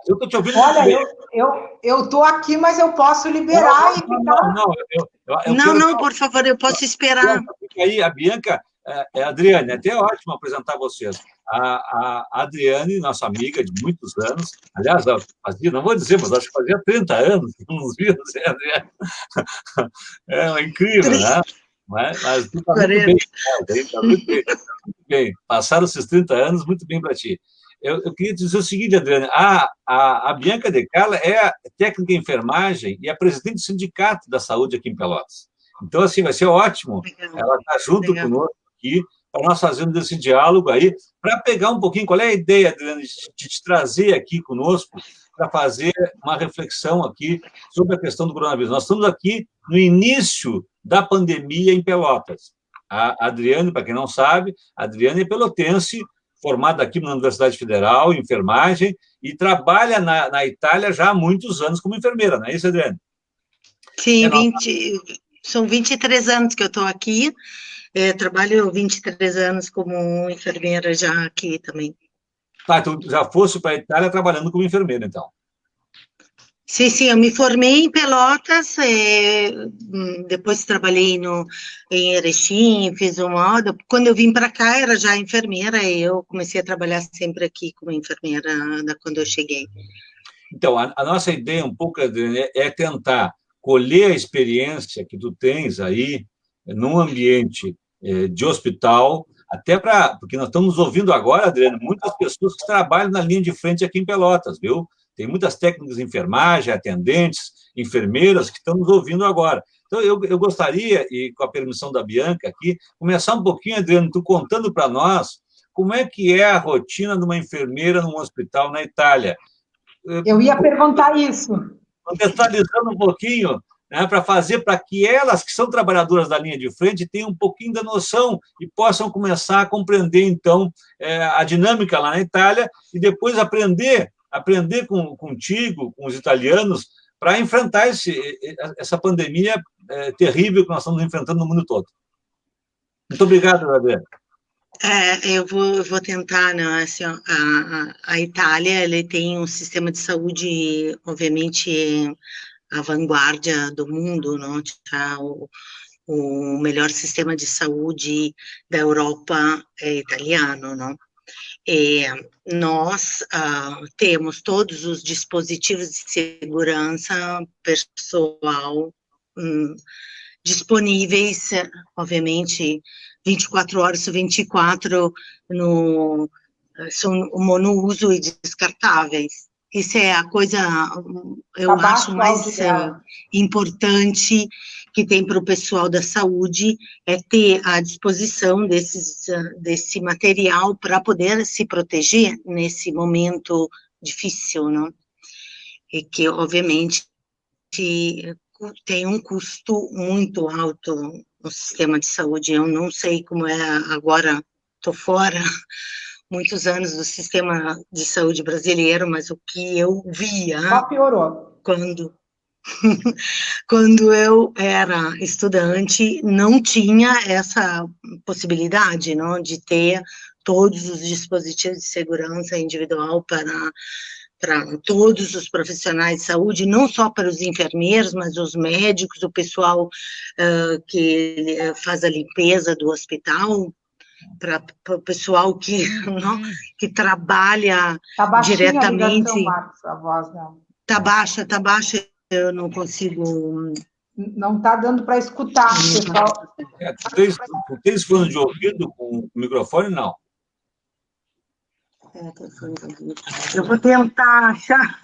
Eu estou te ouvindo Olha, muito bem. eu estou aqui, mas eu posso liberar e ficar... Eu não, quero... não, por favor, eu posso esperar. Aí, a Bianca, Adriane, é até ótimo apresentar vocês. A Adriane, nossa amiga de muitos anos, aliás, fazia, não vou dizer, mas acho que fazia 30 anos que não nos víamos, né, Adriane? É incrível, né? Mas tu está muito bem, né? Está muito bem, muito bem. Passaram esses 30 anos, muito bem para ti. Eu queria dizer o seguinte, Adriane, a Bianca De Carla é a técnica em enfermagem e a presidente do Sindicato da Saúde aqui em Pelotas. Então, assim, vai ser ótimo ela estar junto conosco aqui, para nós fazermos esse diálogo aí, para pegar um pouquinho, qual é a ideia, Adriane, de te trazer aqui conosco, para fazer uma reflexão aqui sobre a questão do coronavírus. Nós estamos aqui no início da pandemia em Pelotas. A Adriane, para quem não sabe, a Adriane é pelotense, formada aqui na Universidade Federal, em enfermagem, e trabalha na Itália já há muitos anos como enfermeira, não é isso, Adriane? Sim, são 23 anos que eu estou aqui, trabalho 23 anos como enfermeira já aqui também. Tá, então já fosse para a Itália trabalhando como enfermeira, então. Sim, eu me formei em Pelotas, depois trabalhei em Erechim, fiz uma... Quando eu vim para cá, era já enfermeira, e eu comecei a trabalhar sempre aqui como enfermeira quando eu cheguei. Então, a nossa ideia um pouco é tentar colher a experiência que tu tens aí num ambiente de hospital, até porque nós estamos ouvindo agora, Adriano, muitas pessoas que trabalham na linha de frente aqui em Pelotas, viu? Tem muitas técnicas de enfermagem, atendentes, enfermeiras que estão nos ouvindo agora. Então, eu gostaria, e com a permissão da Bianca aqui, começar um pouquinho, Adriano, tu contando para nós como é que é a rotina de uma enfermeira num hospital na Itália. Eu ia perguntar isso. Contextualizando um pouquinho, né, para que elas, que são trabalhadoras da linha de frente, tenham um pouquinho da noção e possam começar a compreender, então, a dinâmica lá na Itália e depois aprender contigo, com os italianos, para enfrentar essa pandemia terrível que nós estamos enfrentando no mundo todo. Muito obrigado, Adriana. Eu vou tentar, né? Assim, a Itália, ele tem um sistema de saúde, obviamente, a vanguarda do mundo, não? Tá, o melhor sistema de saúde da Europa é italiano, não? E nós temos todos os dispositivos de segurança pessoal disponíveis, obviamente, 24 horas sobre 24 são monouso e descartáveis. Isso é a coisa, eu acho, mais importante que tem para o pessoal da saúde, é ter à disposição desse material para poder se proteger nesse momento difícil, não? E que, obviamente, tem um custo muito alto no sistema de saúde. Eu não sei como é agora, estou fora muitos anos do sistema de saúde brasileiro, mas o que eu via... Só piorou. Quando eu era estudante, não tinha essa possibilidade, não, de ter todos os dispositivos de segurança individual para todos os profissionais de saúde, não só para os enfermeiros, mas os médicos, o pessoal que faz a limpeza do hospital, para o pessoal que trabalha diretamente. A ligação, Marcos, a voz não. Tá baixa, eu não consigo... Não está dando para escutar, pessoal. Tens fone de ouvido com o microfone, não? Eu vou tentar achar,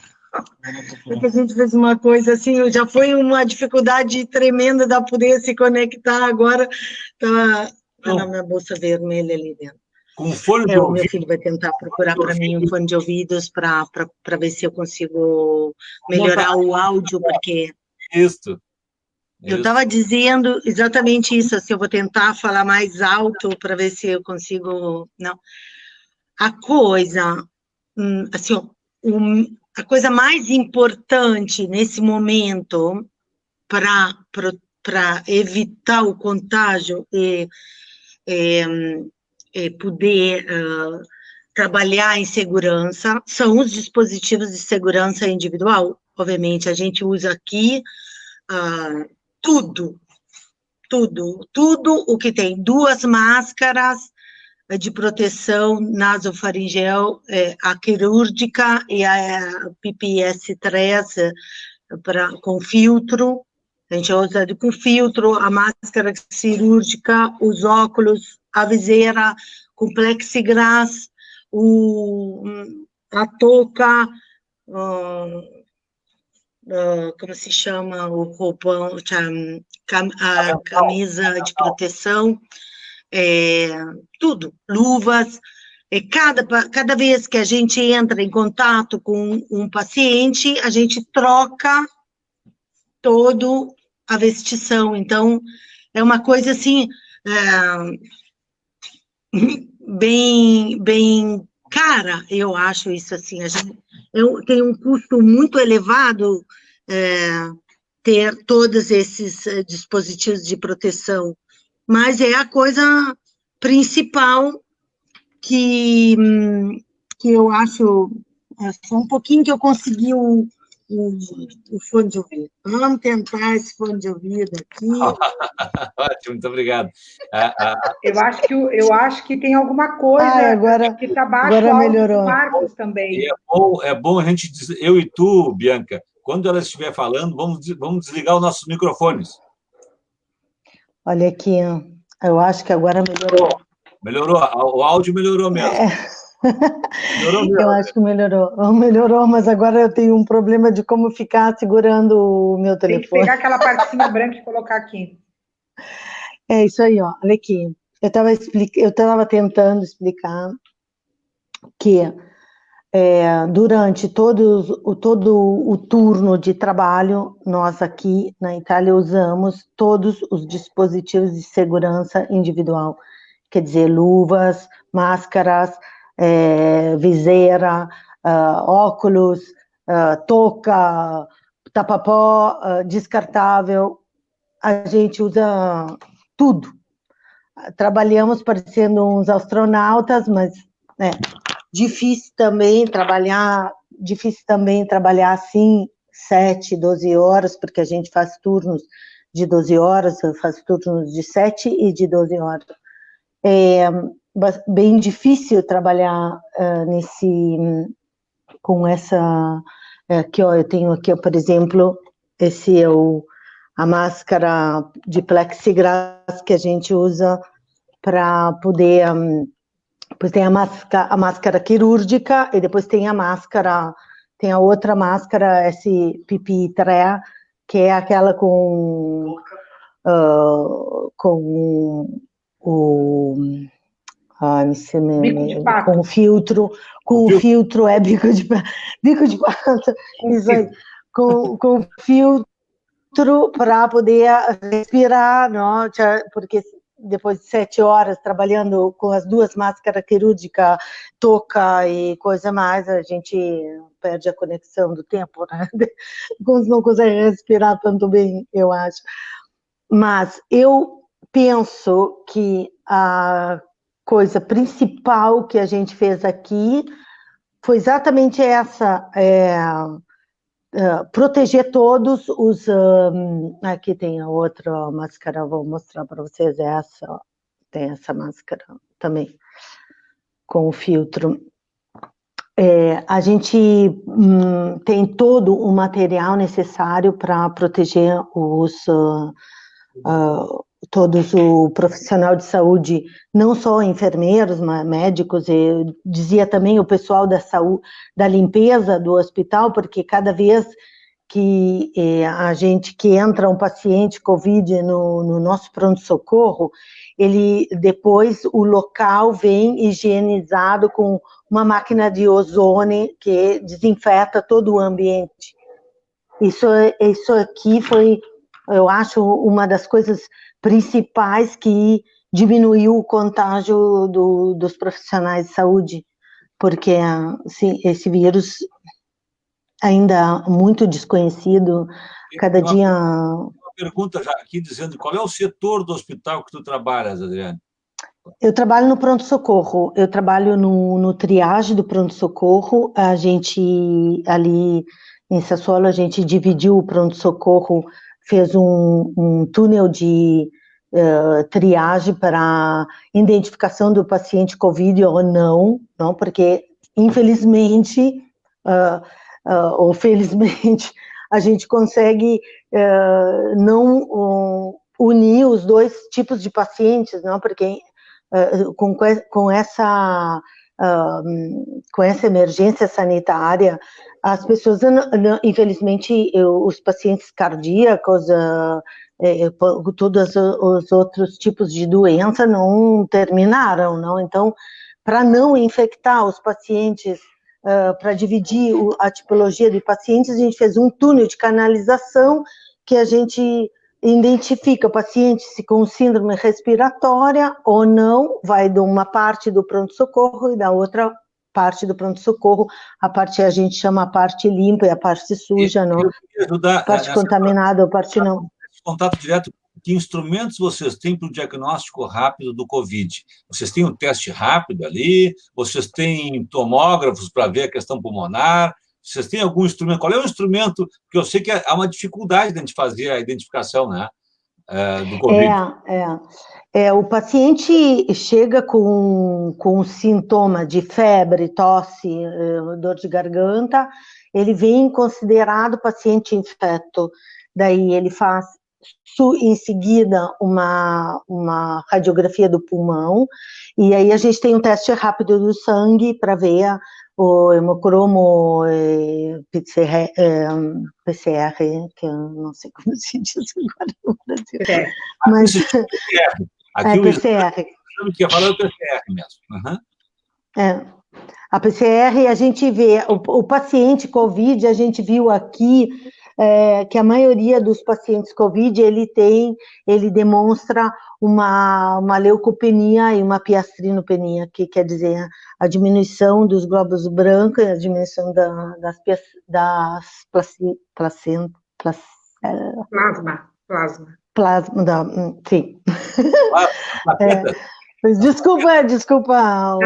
porque a gente fez uma coisa assim, já foi uma dificuldade tremenda de poder se conectar, agora está na minha bolsa vermelha ali dentro. Com fone de ouvido. O meu filho vai tentar procurar para mim um fone de ouvidos para ver se eu consigo melhorar o áudio, porque... Isso. Eu estava dizendo exatamente isso, assim, eu vou tentar falar mais alto para ver se eu consigo... Não. A coisa, assim, a coisa mais importante nesse momento para evitar o contágio e poder trabalhar em segurança, são os dispositivos de segurança individual. Obviamente, a gente usa aqui tudo o que tem. 2 máscaras de proteção nasofaringel, a quirúrgica e a PPS-3 com filtro. A gente usa com filtro, a máscara cirúrgica, os óculos, a viseira com plexiglass, a touca, como se chama, o roupão, a camisa de proteção, tudo, luvas. Cada vez que a gente entra em contato com um paciente, a gente troca todo a vestição. Então, é uma coisa assim, bem cara, eu acho isso assim. Tem um custo muito elevado ter todos esses dispositivos de proteção, mas é a coisa principal que eu acho, só um pouquinho que eu consegui o fone de ouvido. Vamos tentar esse fone de ouvido aqui. Ótimo, muito obrigado. Eu acho que tem alguma coisa agora, que está baixo, agora melhorou. Do Marcos também. E é bom a gente dizer, eu e tu, Bianca, quando ela estiver falando, vamos desligar os nossos microfones. Olha aqui, eu acho que agora melhorou. Melhorou, o áudio melhorou mesmo. Melhorou mesmo. Eu acho que melhorou, mas agora eu tenho um problema de como ficar segurando o meu telefone. Tem que pegar aquela partezinha branca e colocar aqui. É isso aí, ó. Olha aqui. Eu estava tentando explicar que durante todo o turno de trabalho, nós aqui na Itália usamos todos os dispositivos de segurança individual, quer dizer, luvas, máscaras, viseira, óculos, touca, tapa-pó, descartável, a gente usa tudo. Trabalhamos parecendo uns astronautas, mas difícil também trabalhar assim 7, 12 horas, porque a gente faz turnos de 12 horas, eu faço turnos de 7 e de 12 horas. Bem difícil trabalhar com essa, aqui, ó, eu tenho aqui, por exemplo, esse é a máscara de plexiglass que a gente usa para poder, depois tem a máscara quirúrgica e depois tem a outra máscara, esse PPI-3, que é aquela com com filtro, bico de pato, isso aí, com filtro para poder respirar, não? Porque depois de 7 horas trabalhando com as 2 máscaras quirúrgicas, touca e coisa mais, a gente perde a conexão do tempo, né? Não consegue respirar tanto bem, eu acho. Mas eu penso que a coisa principal que a gente fez aqui foi exatamente essa, proteger todos os... aqui tem a outra máscara, vou mostrar para vocês essa, tem essa máscara também, com o filtro. A gente tem todo o material necessário para proteger todos o profissional de saúde, não só enfermeiros, mas médicos, eu dizia também o pessoal da saúde, da limpeza do hospital, porque cada vez que que entra um paciente COVID no nosso pronto-socorro, depois o local vem higienizado com uma máquina de ozônio que desinfeta todo o ambiente. Isso aqui foi, eu acho, uma das coisas principais que diminuiu o contágio dos profissionais de saúde, porque esse vírus ainda muito desconhecido, cada dia... Uma pergunta já aqui dizendo, qual é o setor do hospital que tu trabalhas, Adriane? Eu trabalho no pronto-socorro, eu trabalho no triage do pronto-socorro. A gente, ali em Sassuolo, a gente dividiu o pronto-socorro, fez um túnel de triagem para identificação do paciente Covid ou não, porque, infelizmente, ou felizmente, a gente consegue não unir os dois tipos de pacientes, não, porque com essa emergência sanitária, as pessoas, infelizmente, os pacientes cardíacos, todos os outros tipos de doença não terminaram, não? Então, para não infectar os pacientes, para dividir a tipologia de pacientes, a gente fez um túnel de canalização que a gente identifica o paciente se com síndrome respiratória ou não, vai de uma parte do pronto-socorro e da outra parte do pronto-socorro, a parte a gente chama a parte limpa e a parte suja, não? A parte contaminada, a parte não. Contato direto, que instrumentos vocês têm para o diagnóstico rápido do Covid? Vocês têm um teste rápido ali? Vocês têm tomógrafos para ver a questão pulmonar? Vocês têm algum instrumento? Qual é o instrumento? Porque eu sei que há uma dificuldade de a gente fazer a identificação, né, do Covid. O paciente chega com sintoma de febre, tosse, dor de garganta, ele vem considerado paciente infecto. Daí ele faz, em seguida, uma radiografia do pulmão, e aí a gente tem um teste rápido do sangue para ver o hemocromo PCR, que eu não sei como se diz agora no Brasil. Mas aqui PCR. O que eu falo é o PCR mesmo. A PCR, a gente vê, o paciente COVID, a gente viu aqui que a maioria dos pacientes COVID, ele demonstra uma leucopenia e uma piastrinopenia, que quer dizer a diminuição dos glóbulos brancos, a diminuição plasma, sim. Desculpa.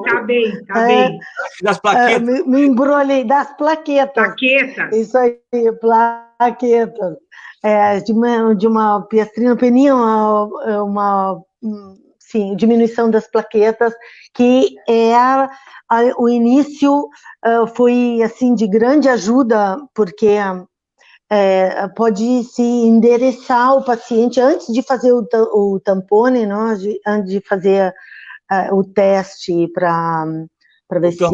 Tá bem. Das plaquetas. Me embrolhei, das plaquetas. Plaquetas. Isso aí, plaquetas. De uma piastrinopenia, sim, diminuição das plaquetas, que o início foi, assim, de grande ajuda, porque pode se endereçar o paciente antes de fazer o tampone, não? Antes de fazer o teste para ver se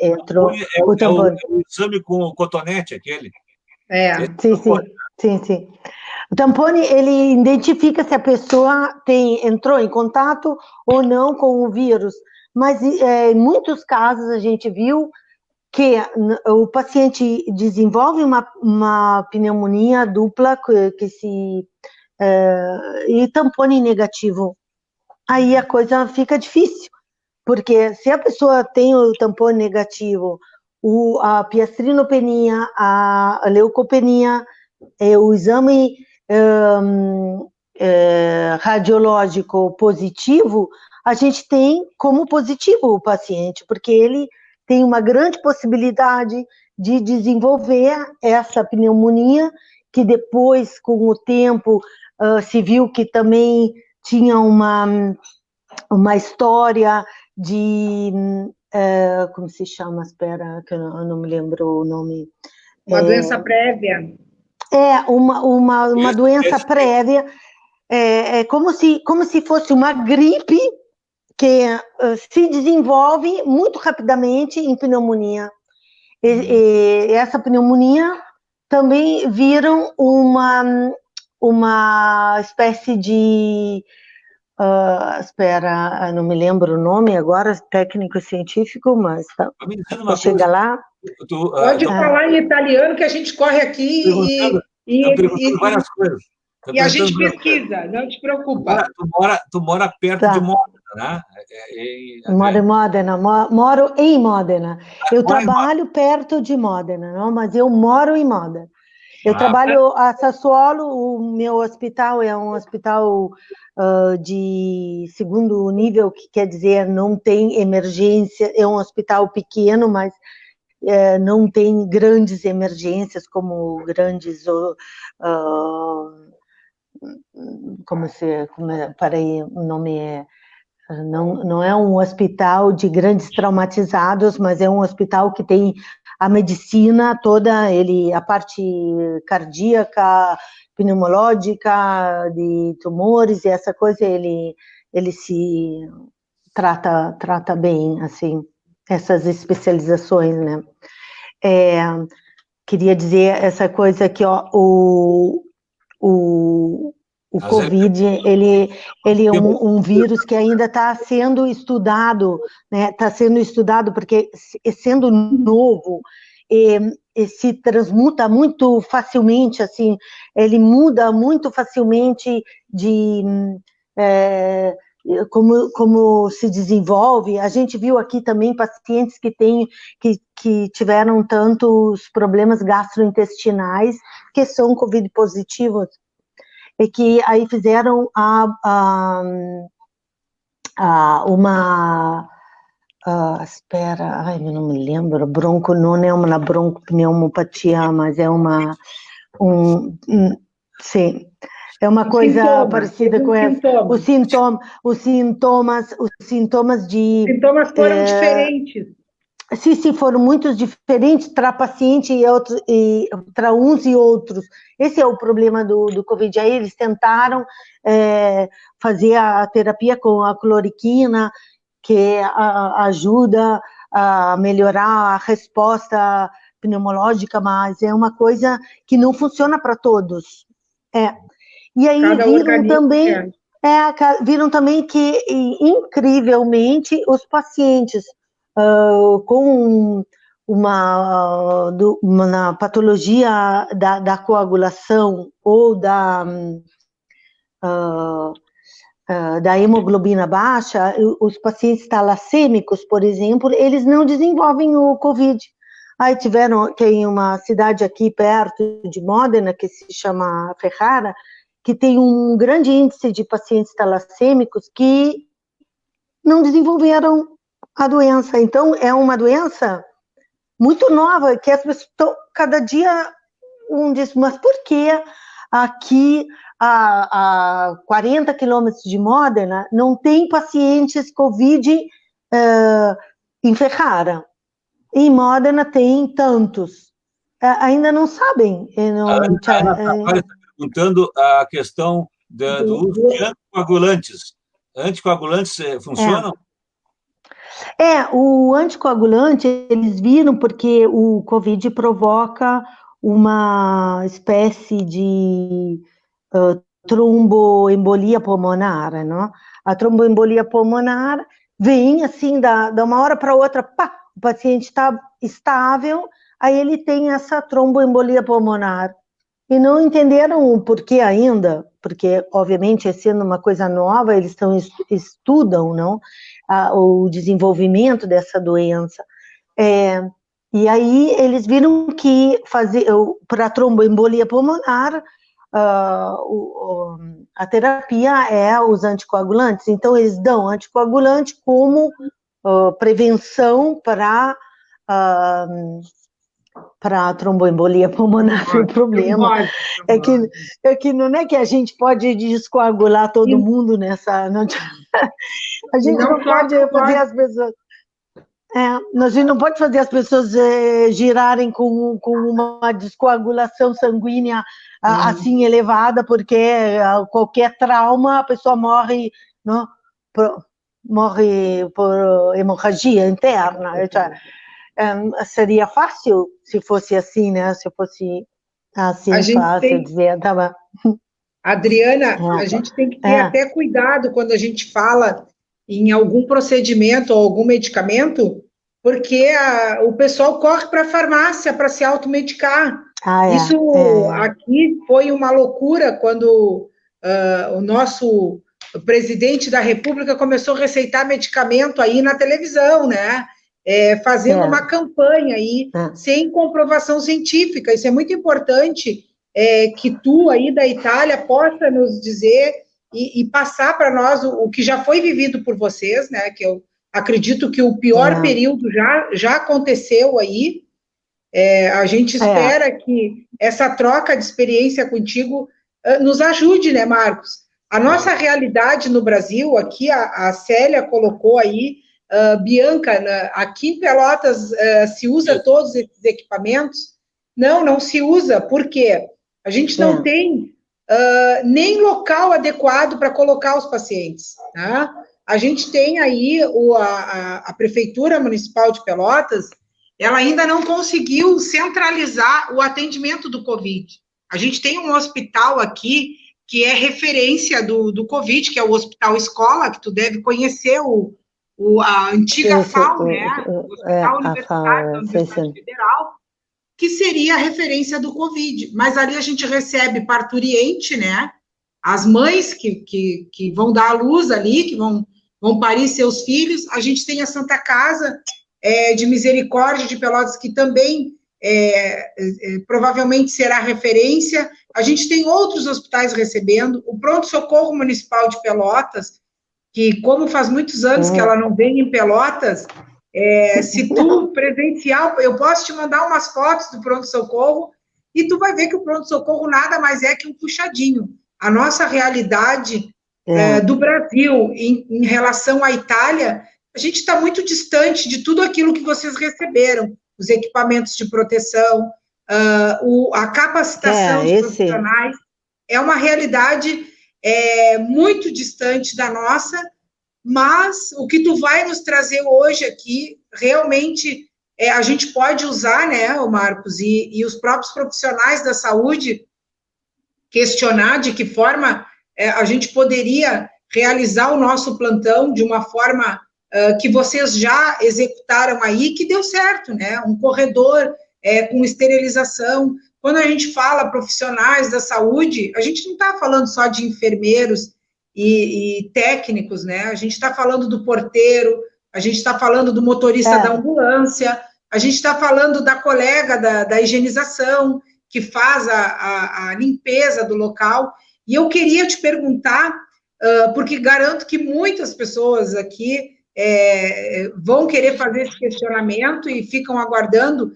entrou o tampone. É o exame com o cotonete, aquele. Sim. O tampone, ele identifica se a pessoa entrou em contato ou não com o vírus, mas em muitos casos a gente viu que o paciente desenvolve uma pneumonia dupla e tampone negativo. Aí a coisa fica difícil, porque se a pessoa tem o tampone negativo, a piastrinopenia, a leucopenia, o exame radiológico positivo, a gente tem como positivo o paciente, porque ele tem uma grande possibilidade de desenvolver essa pneumonia, que depois, com o tempo, se viu que também tinha uma história de... como se chama? Espera, que eu não me lembro o nome. Uma doença prévia. Uma doença prévia. Como se fosse uma gripe que se desenvolve muito rapidamente em pneumonia. E essa pneumonia também viram uma espécie de... espera, não me lembro o nome agora, técnico científico, mas vou chegar lá. Pode falar em italiano, que a gente corre aqui e várias coisas. E a gente pesquisa, não te preocupa. Tu mora perto de Módena, né? Moro em Módena. Eu trabalho perto de Módena, não? Mas eu moro em Módena. Eu trabalho a Sassuolo, o meu hospital é um hospital de segundo nível, que quer dizer não tem emergência, é um hospital pequeno, mas não tem grandes emergências, como grandes... peraí, o nome é... Não é um hospital de grandes traumatizados, mas é um hospital que tem a medicina toda, a parte cardíaca, pneumológica, de tumores, e essa coisa ele se trata bem, assim, essas especializações, né? Queria dizer essa coisa que, ó, o Covid, ele é um vírus que ainda está sendo estudado, né? Está sendo estudado porque, sendo novo, se transmuta muito facilmente, assim, ele muda muito facilmente como se desenvolve. A gente viu aqui também pacientes que tiveram tantos problemas gastrointestinais, que são Covid positivos, e que aí fizeram espera, eu não me lembro, não é uma broncopneumopatia, mas é sim, é uma coisa parecida com essa. Os sintomas de... Os sintomas foram diferentes. Sim, foram muito diferentes para paciente e para uns e outros. Esse é o problema do Covid. Aí eles tentaram fazer a terapia com a cloriquina, que ajuda a melhorar a resposta pneumológica, mas é uma coisa que não funciona para todos. E aí viram também que, incrivelmente, os pacientes com uma patologia da coagulação ou da hemoglobina baixa, os pacientes talassêmicos, por exemplo, eles não desenvolvem o Covid. Aí tem uma cidade aqui perto de Módena, que se chama Ferrara, que tem um grande índice de pacientes talassêmicos que não desenvolveram a doença. Então, é uma doença muito nova, que as pessoas estão, cada dia, diz, mas por que aqui, a 40 quilômetros de Módena, não tem pacientes Covid em Ferrara? Em Módena tem tantos. Ainda não sabem. Ana está perguntando a questão do uso de anticoagulantes. Anticoagulantes funcionam? O anticoagulante, eles viram porque o Covid provoca uma espécie de tromboembolia pulmonar, não? A tromboembolia pulmonar vem assim, de uma hora para outra, pá, o paciente está estável, aí ele tem essa tromboembolia pulmonar. E não entenderam o porquê ainda, porque, obviamente, sendo uma coisa nova, eles estudam, não? O desenvolvimento dessa doença. E aí eles viram que para tromboembolia pulmonar, a terapia é os anticoagulantes. Então, eles dão anticoagulante como prevenção para a tromboembolia pulmonar. O problema é que não é que a gente pode descoagular todo mundo nessa... A gente não pode fazer as pessoas... a gente não pode fazer as pessoas girarem com uma descoagulação sanguínea assim elevada, porque qualquer trauma a pessoa morre, não? Morre por hemorragia interna. Seria fácil se fosse assim, né? Se fosse assim fácil dizer, tá. Adriana, a gente tem que ter até cuidado quando a gente fala em algum procedimento ou algum medicamento, porque o pessoal corre para a farmácia para se automedicar. Isso aqui foi uma loucura quando o nosso presidente da República começou a receitar medicamento aí na televisão, né? fazendo uma campanha aí, sem comprovação científica. Isso é muito importante, que tu aí da Itália possa nos dizer e passar para nós o que já foi vivido por vocês, né, que eu acredito que o pior período já aconteceu aí. A gente espera que essa troca de experiência contigo nos ajude, né, Marcos? A nossa realidade no Brasil, aqui a Célia colocou aí, Bianca, aqui em Pelotas se usa todos esses equipamentos? Não se usa, por quê? A gente não tem nem local adequado para colocar os pacientes, tá? A gente tem aí a Prefeitura Municipal de Pelotas, ela ainda não conseguiu centralizar o atendimento do Covid. A gente tem um hospital aqui que é referência do Covid, que é o Hospital Escola, que tu deve conhecer, a antiga FAU, né? O Hospital Universitário da Universidade Federal, que seria a referência do Covid. Mas ali a gente recebe parturiente, né? As mães que vão dar à luz ali, que vão parir seus filhos. A gente tem a Santa Casa de Misericórdia de Pelotas, que também provavelmente será referência. A gente tem outros hospitais recebendo. O Pronto-Socorro Municipal de Pelotas, que como faz muitos anos que ela não vem em Pelotas, se tu presencial, eu posso te mandar umas fotos do pronto-socorro e tu vai ver que o pronto-socorro nada mais é que um puxadinho. A nossa realidade do Brasil em relação à Itália, a gente está muito distante de tudo aquilo que vocês receberam, os equipamentos de proteção, a capacitação de profissionais, é uma realidade muito distante da nossa, mas o que tu vai nos trazer hoje aqui, realmente, a gente pode usar, né, Marcos, e os próprios profissionais da saúde questionar de que forma a gente poderia realizar o nosso plantão de uma forma que vocês já executaram aí, que deu certo, né, um corredor com esterilização. Quando a gente fala profissionais da saúde, a gente não está falando só de enfermeiros e técnicos, né? A gente está falando do porteiro, a gente está falando do motorista da ambulância, a gente está falando da colega da higienização, que faz a limpeza do local. E eu queria te perguntar, porque garanto que muitas pessoas aqui vão querer fazer esse questionamento e ficam aguardando,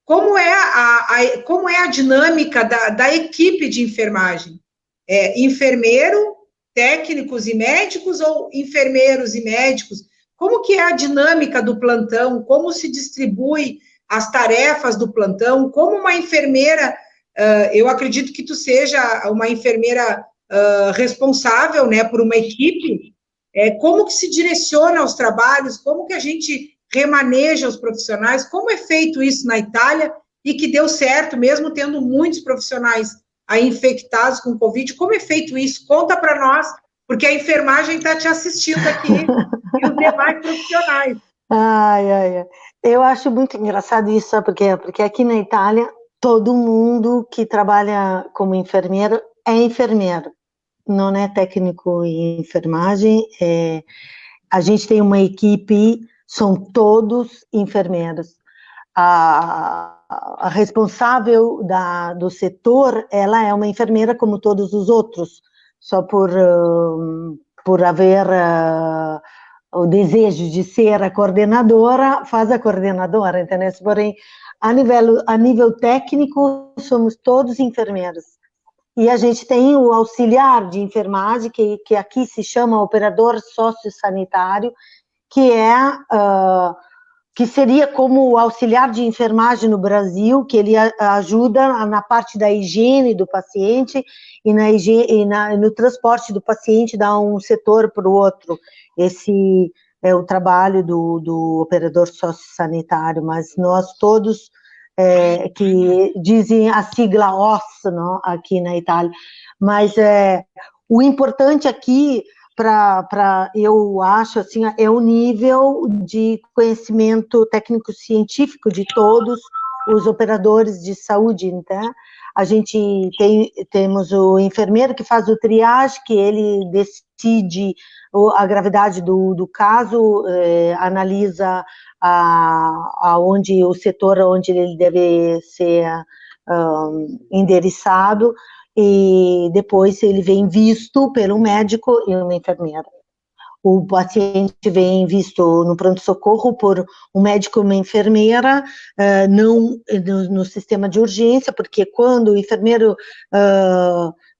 como é a dinâmica da equipe de enfermagem? Enfermeiro, técnicos e médicos, ou enfermeiros e médicos? Como que é a dinâmica do plantão? Como se distribui as tarefas do plantão? Como uma enfermeira, eu acredito que tu seja uma enfermeira responsável, né, por uma equipe, como que se direciona os trabalhos? Como que a gente remaneja os profissionais? Como é feito isso na Itália e que deu certo, mesmo tendo muitos profissionais aí infectados com Covid? Como é feito isso? Conta para nós, porque a enfermagem está te assistindo aqui e os demais profissionais. Eu acho muito engraçado isso, sabe por quê? Porque aqui na Itália, todo mundo que trabalha como enfermeiro é enfermeiro, não é técnico em enfermagem. A gente tem uma equipe, são todos enfermeiros. A responsável do setor, ela é uma enfermeira como todos os outros, só por haver o desejo de ser a coordenadora, faz a coordenadora, entendeu? Porém, a nível técnico, somos todos enfermeiros. E a gente tem o auxiliar de enfermagem, que aqui se chama operador sociosanitário, que seria como o auxiliar de enfermagem no Brasil, que ele ajuda na parte da higiene do paciente e no transporte do paciente de um setor para o outro. Esse é o trabalho do operador sociosanitário, mas nós todos que dizem a sigla OSS, não, aqui na Itália. Mas o importante aqui, eu acho, assim, é o nível de conhecimento técnico-científico de todos os operadores de saúde, né? A gente temos o enfermeiro que faz o triage, que ele decide a gravidade do caso, analisa aonde o setor onde ele deve ser endereçado, e depois ele vem visto pelo médico e uma enfermeira. O paciente vem visto no pronto-socorro por um médico e uma enfermeira, não no sistema de urgência, porque quando o enfermeiro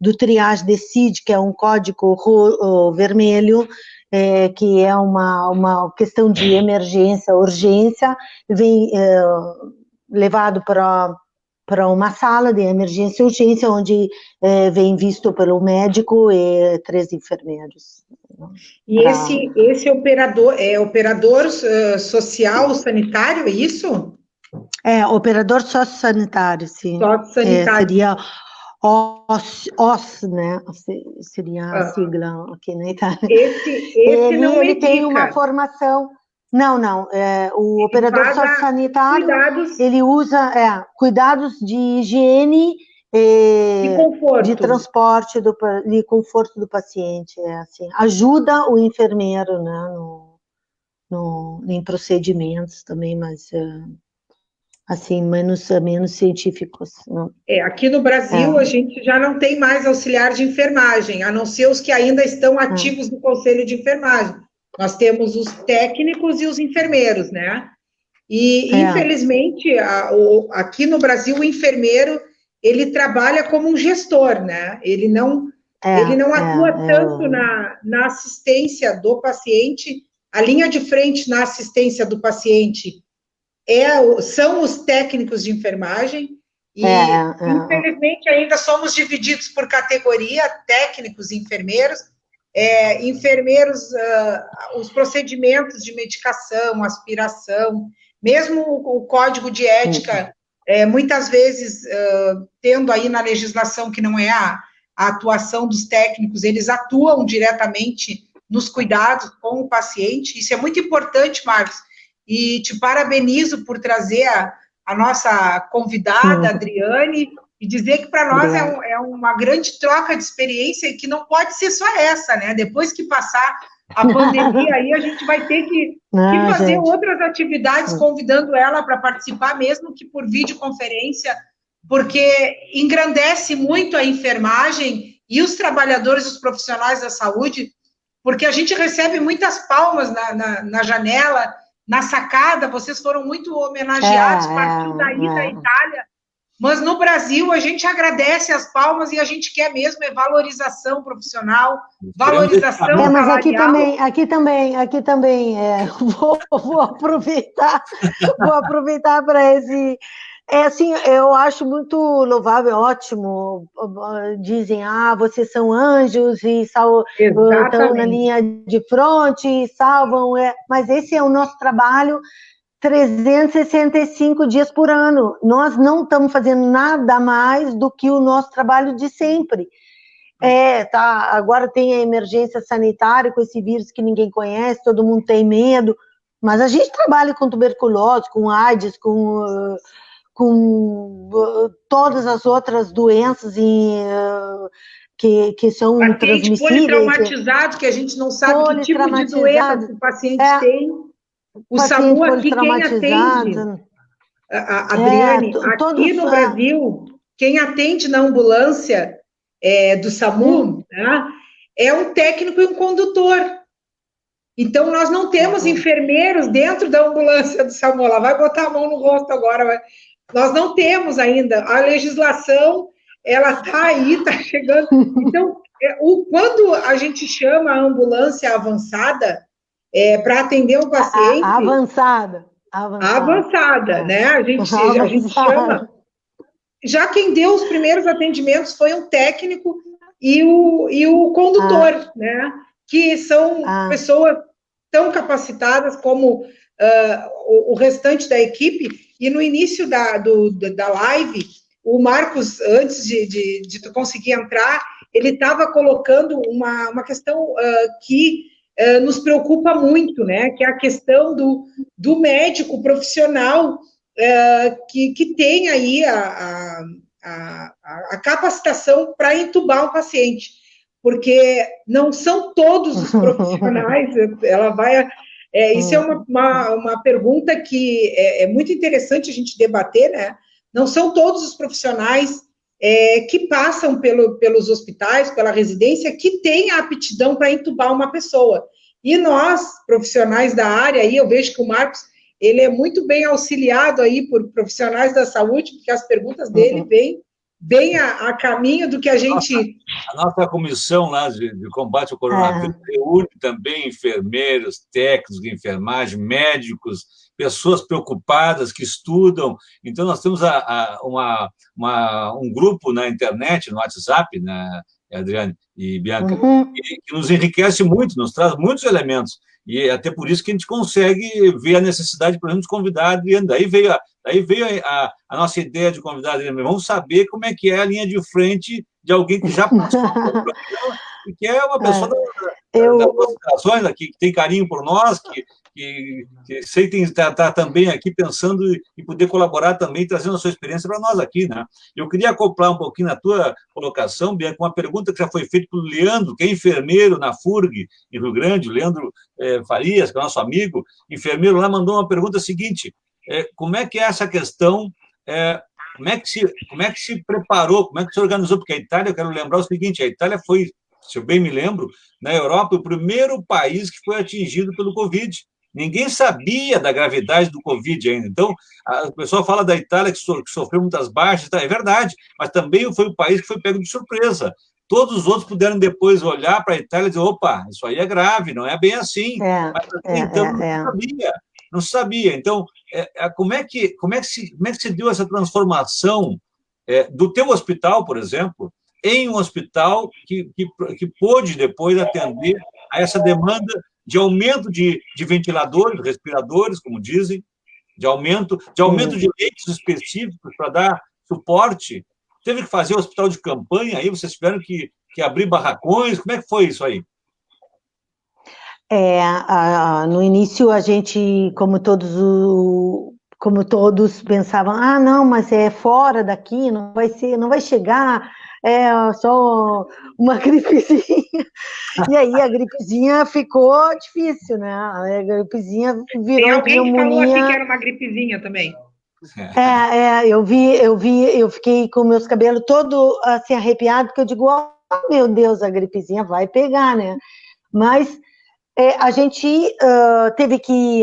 do triage decide que é um código vermelho, que é uma questão de emergência, urgência, vem levado para uma sala de emergência e urgência, onde vem visto pelo médico e 3 enfermeiros. E esse operador é operador social sanitário, é isso? Operador sociosanitário, sim. Sociosanitário. Seria OS, né? Seria a sigla aqui na Itália. Ele tem uma formação. Não. O operador sociosanitário, ele usa cuidados de higiene e conforto. De transporte e conforto do paciente, assim, ajuda o enfermeiro, né, em procedimentos também, mas assim, menos científicos. Não. Aqui no Brasil a gente já não tem mais auxiliar de enfermagem, a não ser os que ainda estão ativos no Conselho de Enfermagem. Nós temos os técnicos e os enfermeiros, né? E, infelizmente, aqui no Brasil, o enfermeiro, ele trabalha como um gestor, né? Ele não atua tanto na assistência do paciente. A linha de frente na assistência do paciente são os técnicos de enfermagem, e, infelizmente, ainda somos divididos por categoria, técnicos e enfermeiros. Os procedimentos de medicação, aspiração, mesmo o código de ética, muitas vezes, tendo aí na legislação que não é a atuação dos técnicos, eles atuam diretamente nos cuidados com o paciente. Isso é muito importante, Marcos, e te parabenizo por trazer a nossa convidada, Adriane, e dizer que para nós é uma grande troca de experiência e que não pode ser só essa, né? Depois que passar a pandemia, aí a gente vai ter que fazer outras atividades, convidando ela para participar, mesmo que por videoconferência, porque engrandece muito a enfermagem e os trabalhadores, os profissionais da saúde, porque a gente recebe muitas palmas na janela, na sacada. Vocês foram muito homenageados, partindo daí da Itália. Mas no Brasil a gente agradece as palmas e a gente quer mesmo valorização profissional, valorização salarial. Mas aqui também vou aproveitar para esse. Assim, eu acho muito louvável, ótimo. Dizem, vocês são anjos e estão na linha de fronte e salvam. Mas esse é o nosso trabalho. 365 dias por ano. Nós não estamos fazendo nada mais do que o nosso trabalho de sempre. Agora tem a emergência sanitária com esse vírus que ninguém conhece, todo mundo tem medo, mas a gente trabalha com tuberculose, com AIDS, com todas as outras doenças que são transmissíveis. Politraumatizado, que a gente não sabe que tipo de doença que o paciente tem. O SAMU aqui, quem atende, Adriane, aqui no Brasil, quem atende na ambulância do SAMU, né, é um técnico e um condutor. Então, nós não temos enfermeiros dentro da ambulância do SAMU. Ela vai botar a mão no rosto agora. Nós não temos ainda. A legislação, ela está aí, está chegando. Então, quando a gente chama a ambulância avançada, para atender um paciente... Avançada, né? A gente chama... Já quem deu os primeiros atendimentos foi um técnico e o condutor, né? Que são pessoas tão capacitadas como o restante da equipe. E no início da live, o Marcos, antes de tu conseguir entrar, ele estava colocando uma questão que nos preocupa muito, né? Que é a questão do médico profissional que tem aí a capacitação para entubar um paciente, porque não são todos os profissionais, ela vai Isso é uma pergunta que é muito interessante a gente debater, né? Não são todos os profissionais que passam pelos hospitais, pela residência, que têm a aptidão para entubar uma pessoa. E nós, profissionais da área, aí eu vejo que o Marcos, ele é muito bem auxiliado aí por profissionais da saúde, porque as perguntas dele vêm bem a caminho do que a gente... A nossa comissão lá de combate ao coronavírus reúne também enfermeiros, técnicos de enfermagem, médicos, pessoas preocupadas que estudam. Então, nós temos um grupo na internet, no WhatsApp, né, Adriane e Bianca, que nos enriquece muito, nos traz muitos elementos. E até por isso que a gente consegue ver a necessidade, por exemplo, de convidar a Adriane. Daí veio a nossa ideia de convidar a Adriane. Vamos saber como é que é a linha de frente de alguém que já passou por programa, e que é uma pessoa das nossas gerações, que tem carinho por nós, que sei que está também aqui pensando em poder colaborar também, trazendo a sua experiência para nós aqui, né? Eu queria acoplar um pouquinho na tua colocação, Bianca, uma pergunta que já foi feita pelo Leandro, que é enfermeiro na FURG, em Rio Grande, o Leandro Farias, que é nosso amigo, enfermeiro lá, mandou uma pergunta seguinte: como é que é essa questão, como é que se preparou, como é que se organizou? Porque a Itália, eu quero lembrar o seguinte, a Itália foi, se eu bem me lembro, na Europa, o primeiro país que foi atingido pelo Covid. Ninguém sabia da gravidade do Covid ainda. Então, o pessoal fala da Itália que sofreu muitas baixas, é verdade, mas também foi o país que foi pego de surpresa. Todos os outros puderam depois olhar para a Itália e dizer, opa, isso aí é grave, não é bem assim. Mas então não sabia. Então, como é que se deu essa transformação do teu hospital, por exemplo, em um hospital que pôde depois atender a essa demanda de aumento de ventiladores, respiradores, como dizem, de aumento de leitos específicos para dar suporte. Teve que fazer hospital de campanha, aí vocês tiveram que abrir barracões, como é que foi isso aí? No início a gente, como todos pensavam, não, mas é fora daqui, não vai chegar, é só uma gripezinha. E aí a gripezinha ficou difícil, né? A gripezinha virou Tem alguém pneumonia. Que falou aqui que era uma gripezinha também. Eu fiquei com meus cabelos todo assim arrepiado, porque eu digo, meu Deus, a gripezinha vai pegar, né? Mas a gente teve que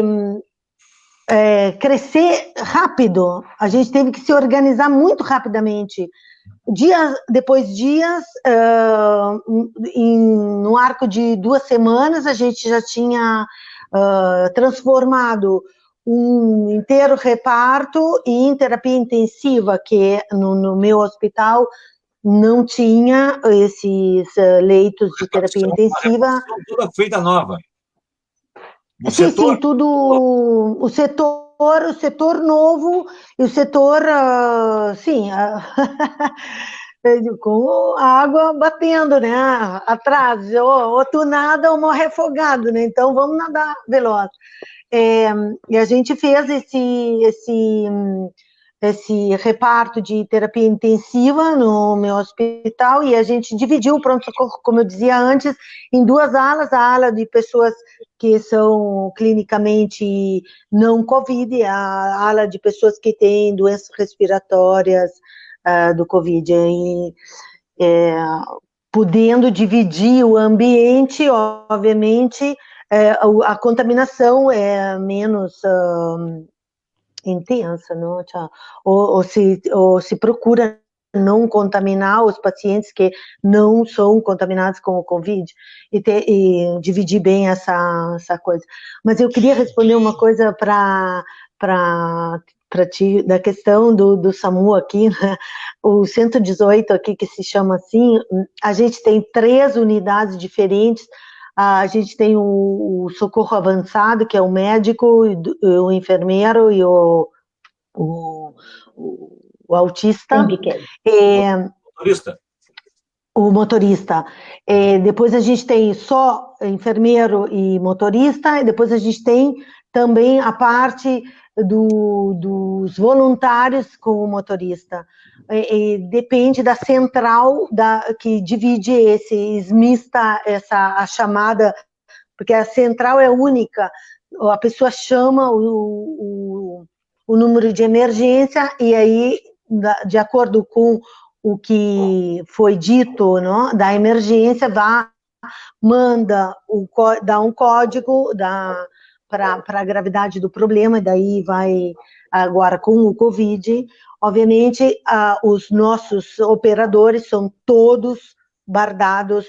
crescer rápido, a gente teve que se organizar muito rapidamente. Depois de dias, no arco de 2 semanas, a gente já tinha transformado um inteiro reparto em terapia intensiva, que no meu hospital não tinha esses leitos de terapia intensiva. Toda feita nova. Sim, tudo, o setor novo e o setor, com a água batendo, né, atrás, ou tu nada ou morre afogado, né, então vamos nadar veloz. E a gente fez esse reparto de terapia intensiva no meu hospital e a gente dividiu o pronto-socorro, como eu dizia antes, em 2 alas, a ala de pessoas que são clinicamente não Covid, a ala de pessoas que têm doenças respiratórias do Covid, podendo dividir o ambiente, obviamente, a contaminação é menos intensa, não? Ou se procura não contaminar os pacientes que não são contaminados com o Covid e dividir bem essa coisa. Mas eu queria responder uma coisa para ti, da questão do SAMU aqui, né? O 118 aqui, que se chama assim, a gente tem 3 unidades diferentes. A gente tem o socorro avançado, que é o médico, o enfermeiro e o autista. Motorista. O motorista. Depois a gente tem só enfermeiro e motorista, e depois a gente tem também a parte dos voluntários com o motorista. Depende da central que divide esses mista, a chamada, porque a central é única a pessoa chama o número de emergência e aí, de acordo com o que foi dito, não, da emergência, manda, dá um código para a gravidade do problema, e daí vai, agora com o Covid, obviamente, os nossos operadores são todos bardados,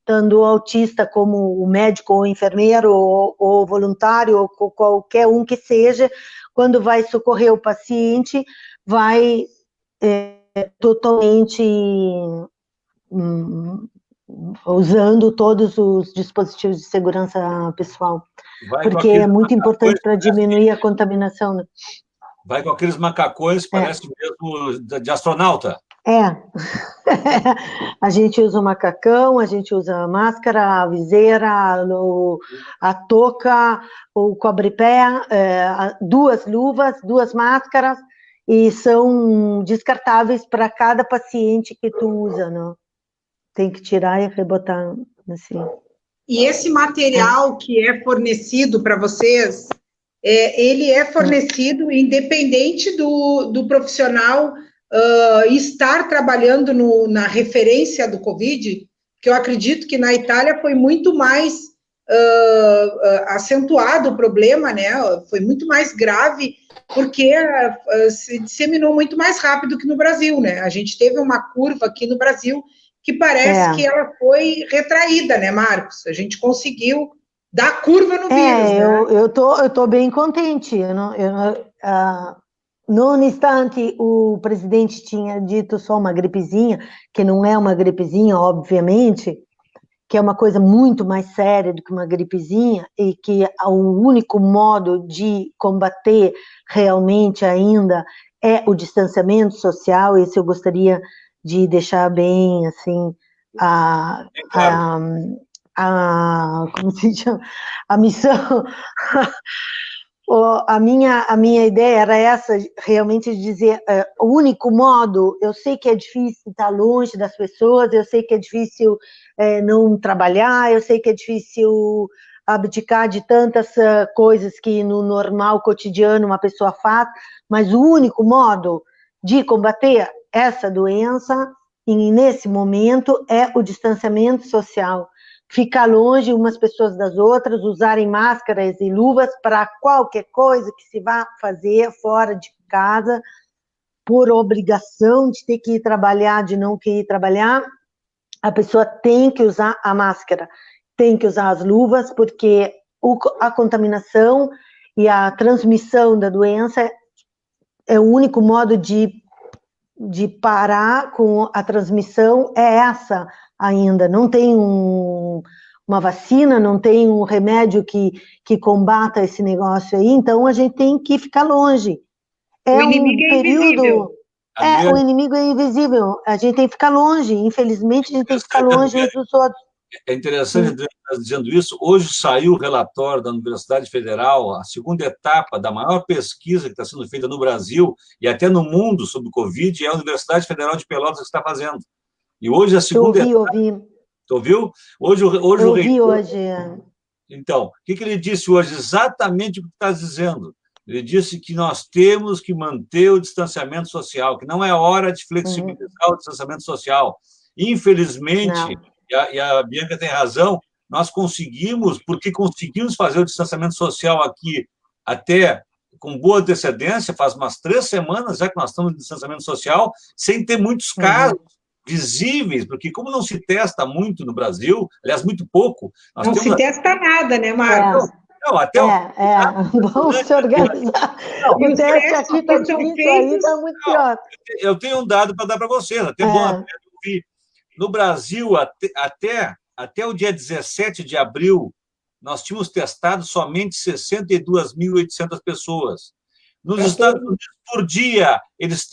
tanto o autista como o médico ou enfermeiro ou voluntário ou qualquer um que seja, quando vai socorrer o paciente, vai totalmente usando todos os dispositivos de segurança pessoal, porque é muito importante para diminuir a contaminação. Né? Vai com aqueles macacões, parece mesmo de astronauta. A gente usa o macacão, a gente usa a máscara, a viseira, a touca, o cobre-pé, 2 luvas, 2 máscaras, e são descartáveis para cada paciente que tu usa, não? Tem que tirar e rebotar, assim. E esse material que é fornecido para vocês, ele é fornecido independente do profissional estar trabalhando na referência do Covid, que eu acredito que na Itália foi muito mais acentuado o problema, né? Foi muito mais grave, porque se disseminou muito mais rápido que no Brasil, né? A gente teve uma curva aqui no Brasil que parece que ela foi retraída, né, Marcos? A gente conseguiu dar curva no vírus, né? Eu tô bem contente. No instante, o presidente tinha dito só uma gripezinha, que não é uma gripezinha, obviamente, que é uma coisa muito mais séria do que uma gripezinha, e que o único modo de combater realmente ainda é o distanciamento social. Esse eu gostaria de deixar bem, assim, como se chama? A missão... A minha ideia era essa, realmente, de dizer, o único modo, eu sei que é difícil estar longe das pessoas, eu sei que é difícil não trabalhar, eu sei que é difícil abdicar de tantas coisas que no normal, cotidiano, uma pessoa faz, mas o único modo de combater essa doença, nesse momento, é o distanciamento social. Ficar longe umas pessoas das outras, usarem máscaras e luvas para qualquer coisa que se vá fazer fora de casa, por obrigação de ter que ir trabalhar, de não querer ir trabalhar, a pessoa tem que usar a máscara, tem que usar as luvas, porque a contaminação e a transmissão da doença é o único modo de parar com a transmissão, é essa ainda. Não tem uma vacina, não tem um remédio que combata esse negócio aí, então a gente tem que ficar longe. O inimigo é invisível. O inimigo é invisível, a gente tem que ficar longe, infelizmente a gente tem que ficar longe uns dos outros. É interessante estar dizendo isso. Hoje saiu o relatório da Universidade Federal, a segunda etapa da maior pesquisa que está sendo feita no Brasil e até no mundo sobre o Covid, é a Universidade Federal de Pelotas que está fazendo. E hoje a segunda etapa... ouvi. Tu ouviu? Hoje eu ouvi hoje. Então, o que ele disse hoje? Exatamente o que tu estás dizendo. Ele disse que nós temos que manter o distanciamento social, que não é hora de flexibilizar o distanciamento social. Infelizmente, e a Bianca tem razão, nós conseguimos, porque conseguimos fazer o distanciamento social aqui até com boa antecedência, faz umas 3 semanas já que nós estamos em distanciamento social, sem ter muitos casos visíveis, porque como não se testa muito no Brasil, aliás, muito pouco... Não se testa nada, né, Marcos? Não, até vamos se organizar. O teste aqui está difícil, aí está muito pior. Eu tenho um dado para dar para vocês, até bom ouvir. No Brasil, até o dia 17 de abril, nós tínhamos testado somente 62.800 pessoas. Nos Estados Unidos, por dia, eles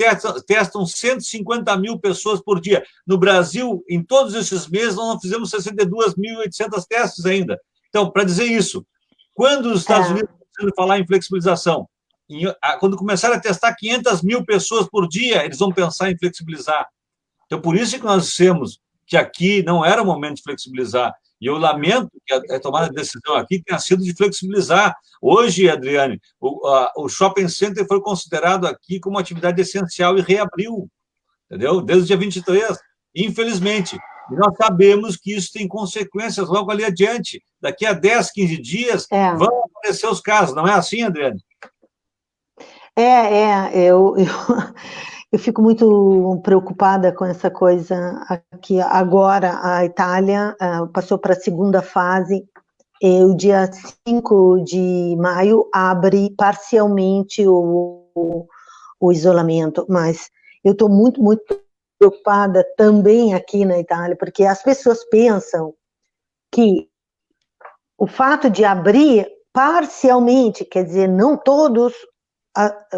testam 150 mil pessoas por dia. No Brasil, em todos esses meses, nós não fizemos 62.800 testes ainda. Então, para dizer isso, quando os Estados Unidos precisam falar em flexibilização, quando começarem a testar 500 mil pessoas por dia, eles vão pensar em flexibilizar. Então, por isso que nós dissemos que aqui não era o momento de flexibilizar. E eu lamento que a tomada de decisão aqui tenha sido de flexibilizar. Hoje, Adriane, o shopping center foi considerado aqui como atividade essencial e reabriu, entendeu? Desde o dia 23, infelizmente. E nós sabemos que isso tem consequências logo ali adiante. Daqui a 10, 15 dias, vão aparecer os casos. Não é assim, Adriane? Eu fico muito preocupada com essa coisa aqui. Agora, a Itália passou para a segunda fase, e o dia 5 de maio abre parcialmente o isolamento, mas eu estou muito, muito preocupada também aqui na Itália, porque as pessoas pensam que o fato de abrir parcialmente, quer dizer, não todos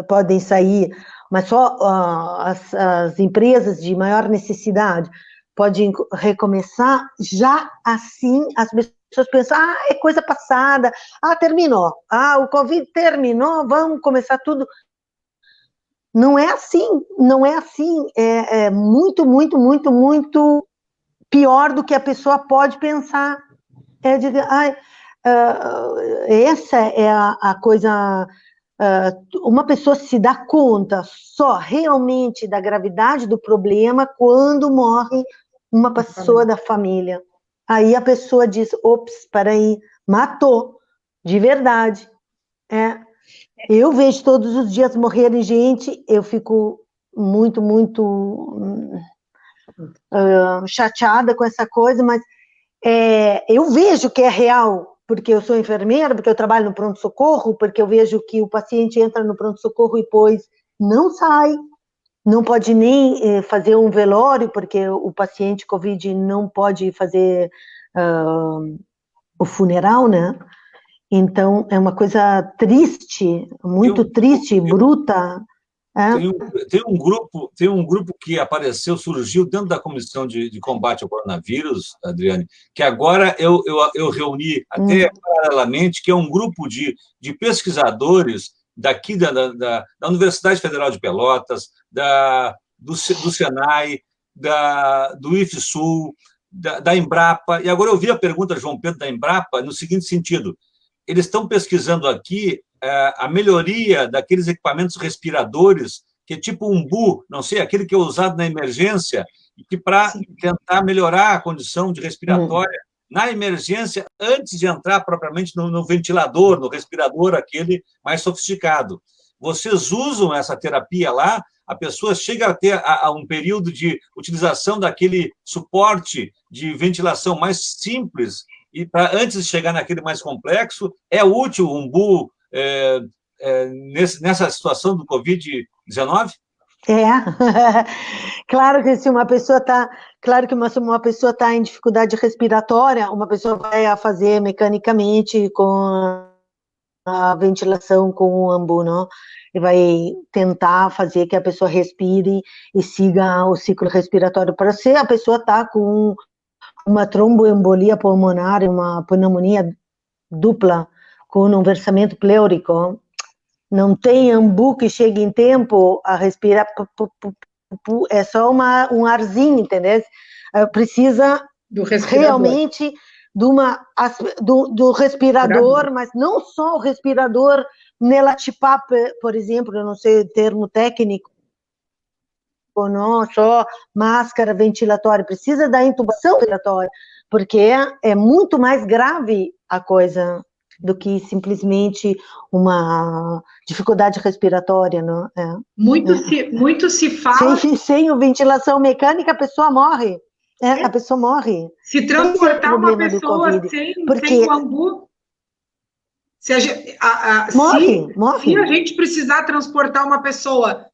podem sair, mas só as empresas de maior necessidade podem recomeçar, já assim as pessoas pensam, é coisa passada, terminou, o Covid terminou, vamos começar tudo. Não é assim, é muito, muito, muito, muito pior do que a pessoa pode pensar. Essa é a coisa... uma pessoa se dá conta só realmente da gravidade do problema quando morre uma pessoa da família. Aí a pessoa diz, ops, peraí, matou, de verdade. Eu vejo todos os dias morrerem gente, eu fico muito, muito chateada com essa coisa, mas eu vejo que é real, porque eu sou enfermeira, porque eu trabalho no pronto-socorro, porque eu vejo que o paciente entra no pronto-socorro e depois não sai, não pode nem fazer um velório, porque o paciente Covid não pode fazer o funeral, né? Então, é uma coisa triste, muito triste, bruta. Tem um grupo que apareceu, surgiu dentro da Comissão de Combate ao Coronavírus, Adriane, que agora eu reuni até paralelamente, que é um grupo de pesquisadores daqui da Universidade Federal de Pelotas, do Senai, do IFSUL, da Embrapa. E agora eu vi a pergunta, João Pedro, da Embrapa, no seguinte sentido: eles estão pesquisando aqui a melhoria daqueles equipamentos respiradores, que é tipo umbu, não sei, aquele que é usado na emergência, e que para tentar melhorar a condição de respiratória na emergência, antes de entrar propriamente no ventilador, no respirador, aquele mais sofisticado. Vocês usam essa terapia lá? A pessoa chega a ter um período de utilização daquele suporte de ventilação mais simples, e antes de chegar naquele mais complexo, é útil o umbu nessa situação do Covid-19? Claro que se uma pessoa está em dificuldade respiratória, uma pessoa vai fazer mecanicamente com a ventilação com o umbu, não? E vai tentar fazer que a pessoa respire e siga o ciclo respiratório. Para se a pessoa está com uma tromboembolia pulmonar, uma pneumonia dupla, com um versamento pleúrico, não tem umbu que chegue em tempo a respirar, é só um arzinho, entendeu? Precisa realmente do respirador, mas não só o respirador, Nelatipap, por exemplo, eu não sei o termo técnico, ou não, só máscara ventilatória, precisa da intubação ventilatória, porque é muito mais grave a coisa do que simplesmente uma dificuldade respiratória, não? Muito se fala... Sem ventilação mecânica, a pessoa morre. A pessoa morre. Se transportar uma pessoa sem o umbu... Se a gente precisar transportar uma pessoa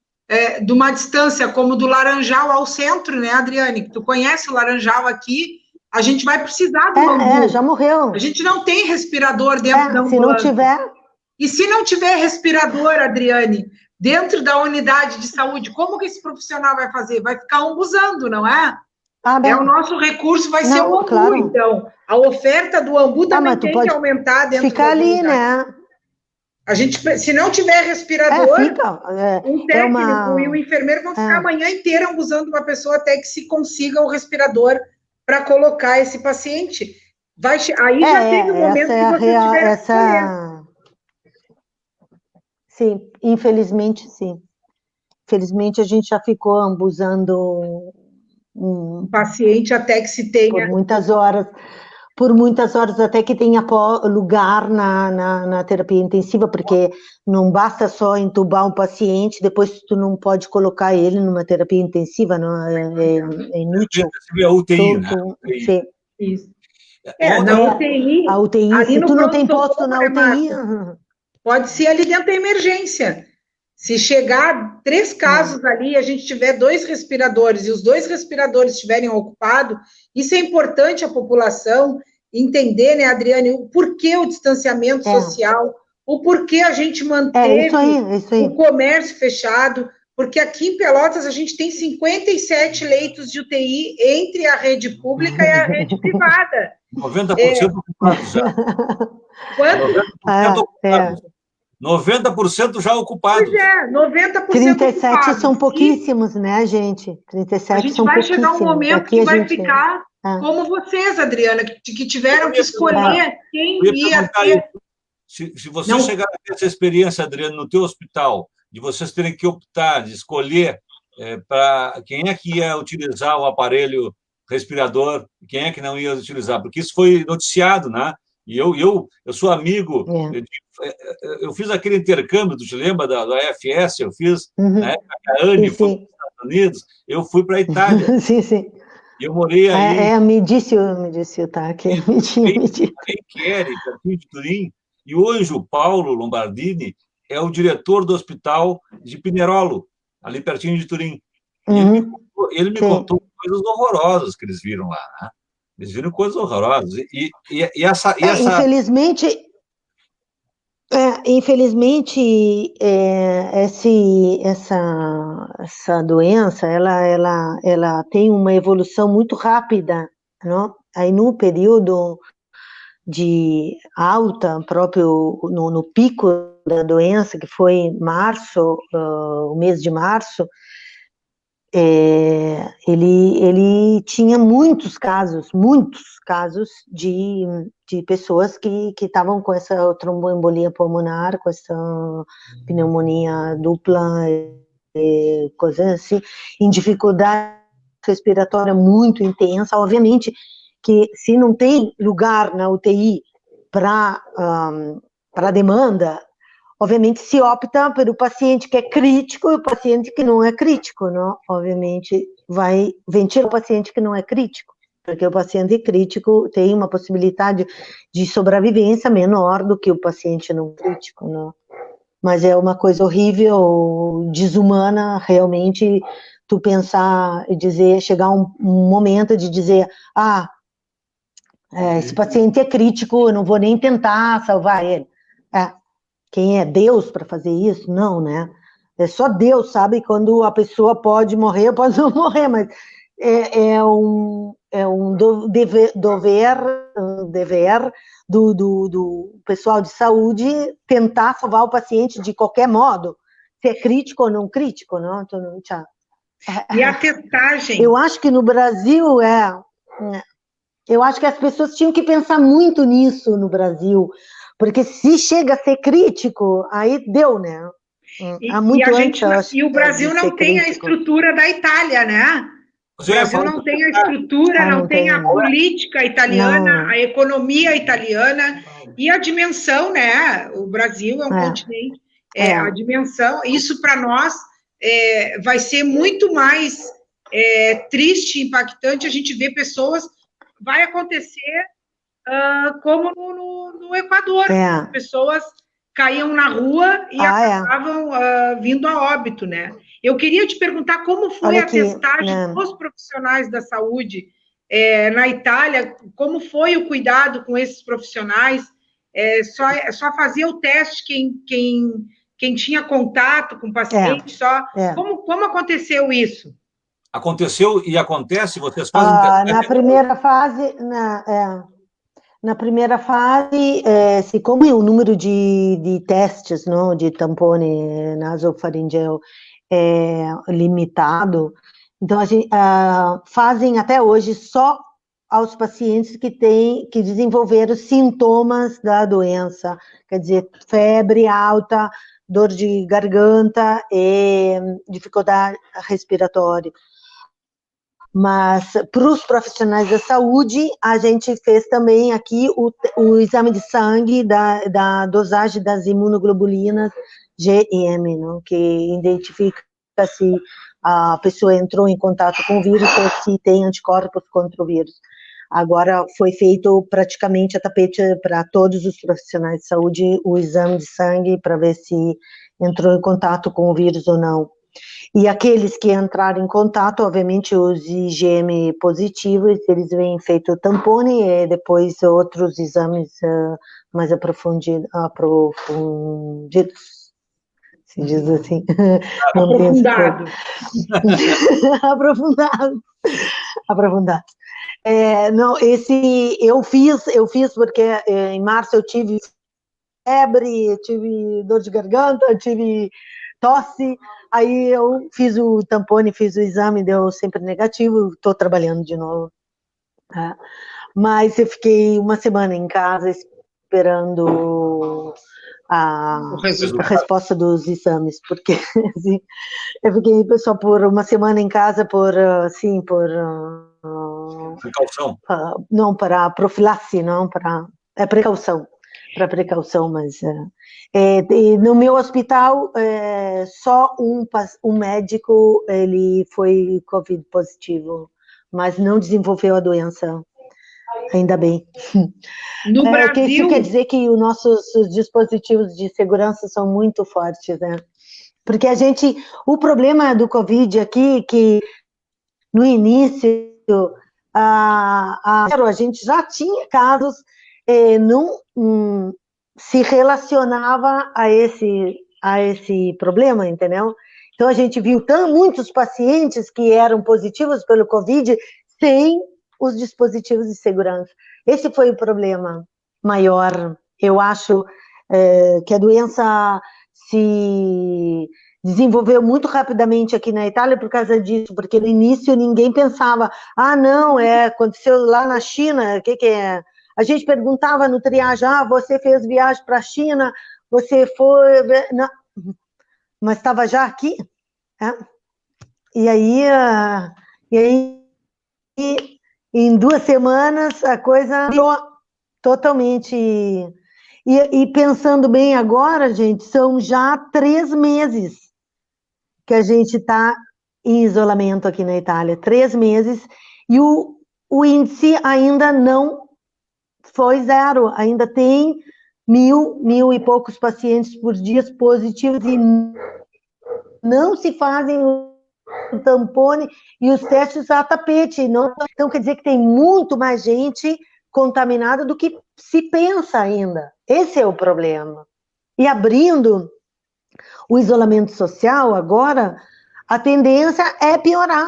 de uma distância como do Laranjal ao centro, né, Adriane? Tu conhece o Laranjal aqui? A gente vai precisar do umbu. Já morreu. A gente não tem respirador dentro da ambulância. Se não tiver... E se não tiver respirador, Adriane, dentro da unidade de saúde, como que esse profissional vai fazer? Vai ficar umbuzando, não é? O nosso recurso vai ser o umbu, claro. Então. A oferta do umbu também tem que aumentar dentro ficar ali, né? A gente, se não tiver respirador, um técnico e o enfermeiro vão ficar a manhã inteira umbuzando uma pessoa até que se consiga o respirador para colocar esse paciente. Aí já tem o momento que você tiver que escolher. Sim, infelizmente, sim. Infelizmente, a gente já ficou ambusando um paciente até que se tenha... Por muitas horas até que tenha lugar na terapia intensiva, porque não basta só entubar um paciente, depois tu não pode colocar ele numa terapia intensiva, não, é inútil. A UTI, né? Sim. Isso. Na UTI... A UTI, se tu não tem posto na UTI... Pode ser ali dentro da emergência. Se chegar 3 casos ali, a gente tiver 2 respiradores e os 2 respiradores estiverem ocupados, isso é importante a população entender, né, Adriane, o porquê o distanciamento social, o porquê a gente manteve o comércio fechado, porque aqui em Pelotas a gente tem 57 leitos de UTI entre a rede pública e a rede privada. 90% ocupados já. Quanto? 90% já ocupados. Pois é, 90% 37 ocupados. são pouquíssimos, né, gente? 37 são pouquíssimos. A gente vai chegar um momento que vai ficar como vocês, Adriana, que tiveram que escolher quem ia ter... Se você chegar a ter essa experiência, Adriana, no teu hospital, de vocês terem que optar, de escolher para quem é que ia utilizar o aparelho respirador, quem é que não ia utilizar, porque isso foi noticiado, né? E eu sou amigo, eu fiz aquele intercâmbio, tu te lembra da AFS, eu fiz, na época que a Anne foi para os Estados Unidos, eu fui para a Itália. Sim. Eu morei aí... me disse o Taki, Em Chieri, pertinho de Turim, e hoje o Paulo Lombardini é o diretor do hospital de Pinerolo, ali pertinho de Turim. E ele me contou coisas horrorosas que eles viram lá, né? Eles viram coisas horrorosas. E essa... Infelizmente, essa doença, ela tem uma evolução muito rápida, não? Aí no período de alta, próprio no pico da doença, que foi março, o mês de março, ele tinha muitos casos de pessoas que estavam com essa tromboembolia pulmonar, com essa pneumonia dupla, coisas assim, em dificuldade respiratória muito intensa. Obviamente que se não tem lugar na UTI para demanda, obviamente se opta pelo paciente que é crítico e o paciente que não é crítico, não? Obviamente vai ventilar o paciente que não é crítico, porque o paciente crítico tem uma possibilidade de sobrevivência menor do que o paciente não crítico, não? Mas é uma coisa horrível, desumana, realmente, tu pensar e dizer, chegar um momento de dizer, esse paciente é crítico, eu não vou nem tentar salvar ele. Quem é Deus para fazer isso? Não, né? É só Deus sabe quando a pessoa pode morrer ou pode não morrer, mas é um dever do pessoal de saúde tentar salvar o paciente de qualquer modo, se é crítico ou não crítico, não? E a testagem? Eu acho que no Brasil eu acho que as pessoas tinham que pensar muito nisso no Brasil, porque se chega a ser crítico, aí deu, né? E o Brasil não tem a estrutura da Itália, né? O Brasil não tem a estrutura, não tem a política italiana, a economia italiana e a dimensão, né? O Brasil é um continente, a dimensão, isso para nós vai ser muito mais triste, impactante, a gente vê pessoas, vai acontecer como no Equador, as pessoas caíam na rua e acabavam vindo a óbito, né? Eu queria te perguntar como foi a testagem dos profissionais da saúde na Itália, como foi o cuidado com esses profissionais, só fazia o teste quem tinha contato com o paciente, como aconteceu isso? Aconteceu e acontece, vocês fazem... Na primeira fase, na primeira fase, como o número de testes, não, de tampone nasofaringeu é limitado, então a gente fazem até hoje só aos pacientes que desenvolveram sintomas da doença, quer dizer, febre alta, dor de garganta e dificuldade respiratória. Mas para os profissionais da saúde, a gente fez também aqui o exame de sangue da dosagem das imunoglobulinas GM, não? Que identifica se a pessoa entrou em contato com o vírus ou se tem anticorpos contra o vírus. Agora foi feito praticamente a tapete para todos os profissionais de saúde o exame de sangue para ver se entrou em contato com o vírus ou não. E aqueles que entraram em contato, obviamente os IgM positivos, eles vêm feito tampone e depois outros exames mais aprofundidos, se diz assim. Aprofundado. Aprofundado. Não, eu fiz porque em março eu tive febre, tive dor de garganta, tive tosse, aí eu fiz o tampone, fiz o exame, deu sempre negativo, estou trabalhando de novo. Tá? Mas eu fiquei uma semana em casa esperando a resposta dos exames, porque assim, eu fiquei só por uma semana em casa por precaução. Não, para profilaxia, não, para precaução, mas no meu hospital só um médico ele foi Covid positivo, mas não desenvolveu a doença, ainda bem. No Brasil... Isso quer dizer que os nossos dispositivos de segurança são muito fortes, né? Porque o problema do Covid aqui, que no início, a gente já tinha casos, não se relacionava a esse problema, entendeu? Então, a gente viu muitos pacientes que eram positivos pelo Covid sem os dispositivos de segurança. Esse foi o problema maior. Eu acho que a doença se desenvolveu muito rapidamente aqui na Itália por causa disso, porque no início ninguém pensava, não, aconteceu lá na China, o que é? A gente perguntava no triagem, você fez viagem para a China, você foi... Não, mas estava já aqui, né? E aí, em 2 semanas, a coisa virou totalmente... E pensando bem agora, gente, são já 3 meses que a gente está em isolamento aqui na Itália, 3 meses, e o índice ainda não foi 0, ainda tem 1.000 e poucos pacientes por dia positivos e não se fazem o tampone e os testes a tapete. Não, então, quer dizer que tem muito mais gente contaminada do que se pensa ainda. Esse é o problema. E abrindo o isolamento social agora, a tendência é piorar.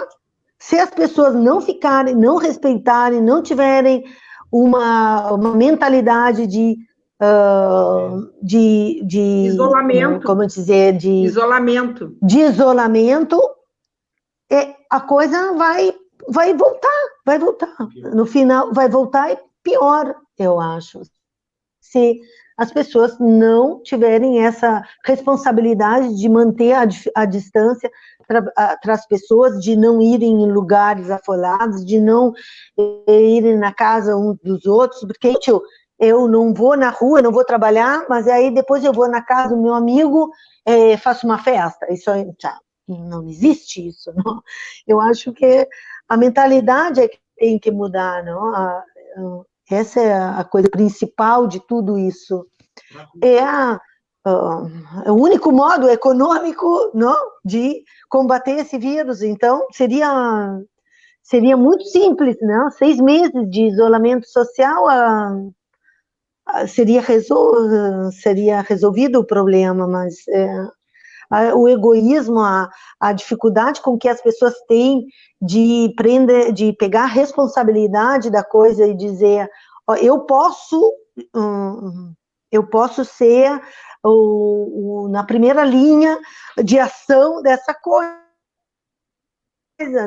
Se as pessoas não ficarem, não respeitarem, não tiverem uma mentalidade de isolamento. Como dizer? De isolamento, a coisa vai voltar. No final, vai voltar e pior, eu acho. Se as pessoas não tiverem essa responsabilidade de manter a distância para as pessoas, de não irem em lugares afolados, de não irem na casa uns dos outros, porque eu não vou na rua, não vou trabalhar, mas aí depois eu vou na casa do meu amigo, faço uma festa. Isso não existe isso, não. Eu acho que a mentalidade é que tem que mudar, não? Essa é a coisa principal de tudo isso. O único modo econômico, não, de combater esse vírus. Então, seria muito simples, não? 6 meses de isolamento social seria resolvido o problema, mas o egoísmo, a dificuldade com que as pessoas têm de pegar a responsabilidade da coisa e dizer, eu posso ser na primeira linha de ação dessa coisa.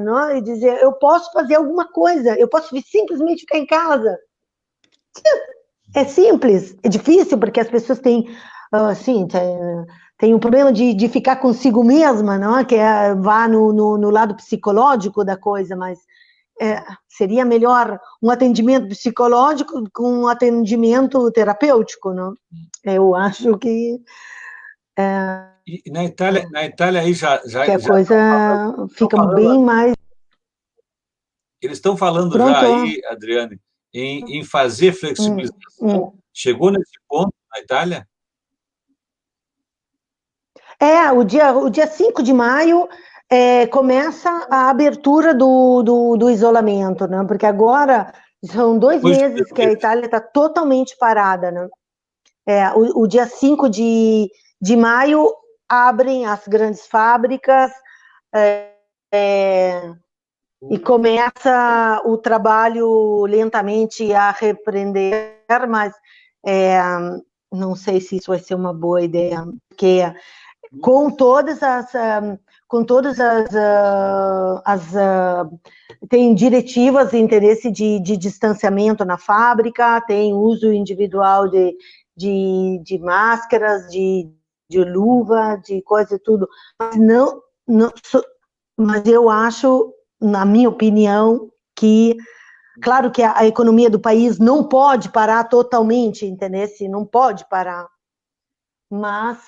não? E dizer, eu posso fazer alguma coisa, eu posso simplesmente ficar em casa. É simples, é difícil, porque as pessoas têm, assim, tem um problema de ficar consigo mesma, não? Que vá no lado psicológico da coisa, mas seria melhor um atendimento psicológico com um atendimento terapêutico, não? Eu acho que... E na Itália aí que a coisa fica bem mais... Eles estão falando Pronto. Já aí, Adriane, em fazer flexibilização. Chegou nesse ponto na Itália? O dia 5 de maio começa a abertura do isolamento, né? Porque agora são 2 meses que a Itália está totalmente parada, né? O dia 5 de maio abrem as grandes fábricas e começa o trabalho lentamente a repreender, mas não sei se isso vai ser uma boa ideia, porque com todas as tem diretivas de interesse de distanciamento na fábrica, tem uso individual de máscaras, de luva, de coisa e tudo, mas eu acho, na minha opinião, que claro que a economia do país não pode parar totalmente, entendeu? Não pode parar. Mas...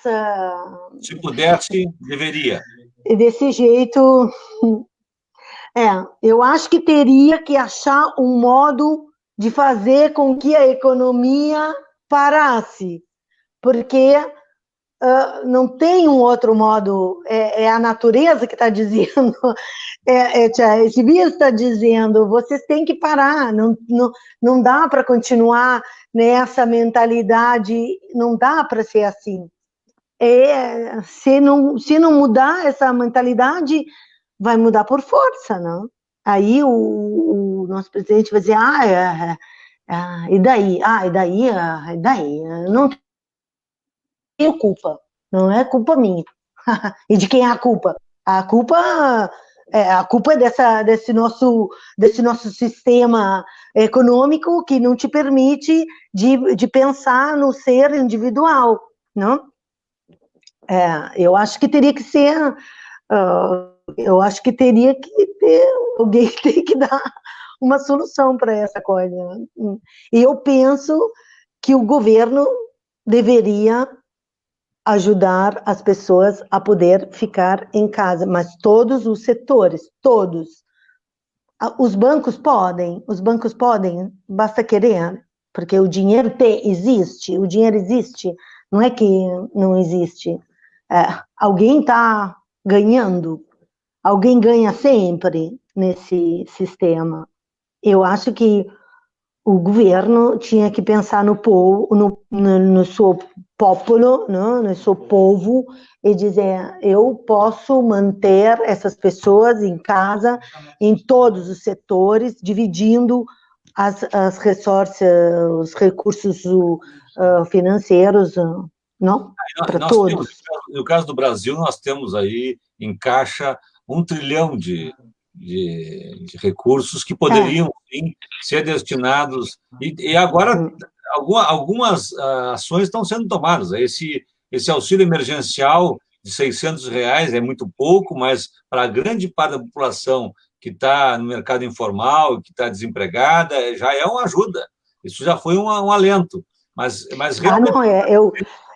se pudesse, deveria. Desse jeito... eu acho que teria que achar um modo de fazer com que a economia parasse, porque não tem um outro modo, é a natureza que está dizendo, esse vírus está dizendo, vocês têm que parar, não dá para continuar nessa mentalidade, não dá para ser assim. Se não mudar essa mentalidade, vai mudar por força, não? Aí o nosso presidente vai dizer, e daí? E daí? Não tenho culpa, não é culpa minha. E de quem é a culpa? A culpa é desse nosso sistema econômico que não te permite de pensar no ser individual, não? Eu acho que teria que ser, eu acho que teria que ter alguém que tem que dar uma solução para essa coisa. E eu penso que o governo deveria ajudar as pessoas a poder ficar em casa, mas todos os setores, todos. Os bancos podem, basta querer, porque o dinheiro existe, não é que não existe. Alguém está ganhando, alguém ganha sempre nesse sistema. Eu acho que o governo tinha que pensar no povo, no seu popolo, no seu povo, e dizer, eu posso manter essas pessoas em casa, em todos os setores, dividindo os recursos financeiros, não? Para todos. No caso do Brasil, nós temos aí em caixa 1 trilhão de recursos que poderiam sim, ser destinados, e agora algumas ações estão sendo tomadas. Esse auxílio emergencial de R$600 é muito pouco, mas para a grande parte da população que está no mercado informal, que está desempregada, já é uma ajuda. Isso já foi um alento. Mas realmente...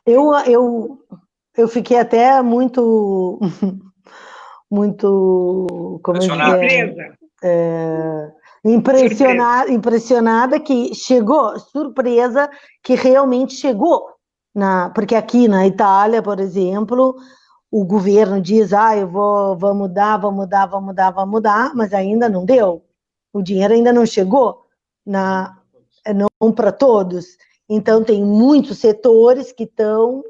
eu fiquei até muito como impressionada que chegou, surpresa que realmente chegou, porque aqui na Itália, por exemplo, o governo diz, vamos mudar, mas ainda não deu, o dinheiro ainda não chegou, não para todos, então tem muitos setores que estão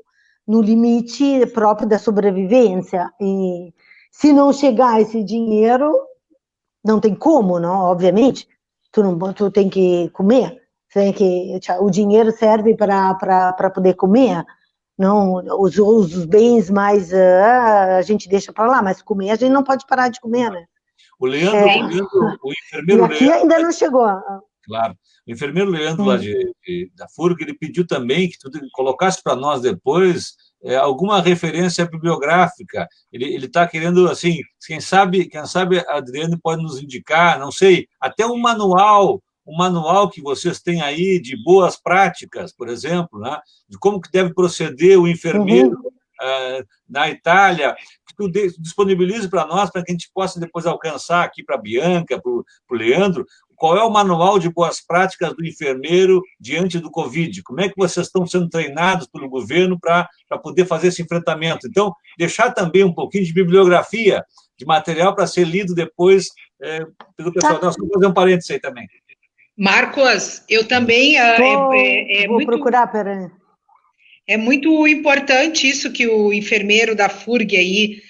no limite próprio da sobrevivência, e se não chegar esse dinheiro, não tem como, não? Obviamente, tu tem que comer, o dinheiro serve para poder comer, não? Os bens mais a gente deixa para lá, mas comer a gente não pode parar de comer, né? O Leandro, o enfermeiro aqui Leandro... ainda não chegou. Claro. O enfermeiro Leandro, lá da FURG, ele pediu também que tu colocasse para nós depois alguma referência bibliográfica. Ele está querendo, assim, quem sabe a Adriane pode nos indicar, não sei, até um manual que vocês têm aí de boas práticas, por exemplo, né, de como que deve proceder o enfermeiro na Itália, que tu disponibilize para nós, para que a gente possa depois alcançar aqui para a Bianca, para o Leandro, qual é o manual de boas práticas do enfermeiro diante do Covid? Como é que vocês estão sendo treinados pelo governo para poder fazer esse enfrentamento? Então, deixar também um pouquinho de bibliografia, de material para ser lido depois pelo pessoal. Nós vamos fazer um parênteses aí também. Marcos, eu também... vou procurar, peraí. É muito importante isso que o enfermeiro da FURG aí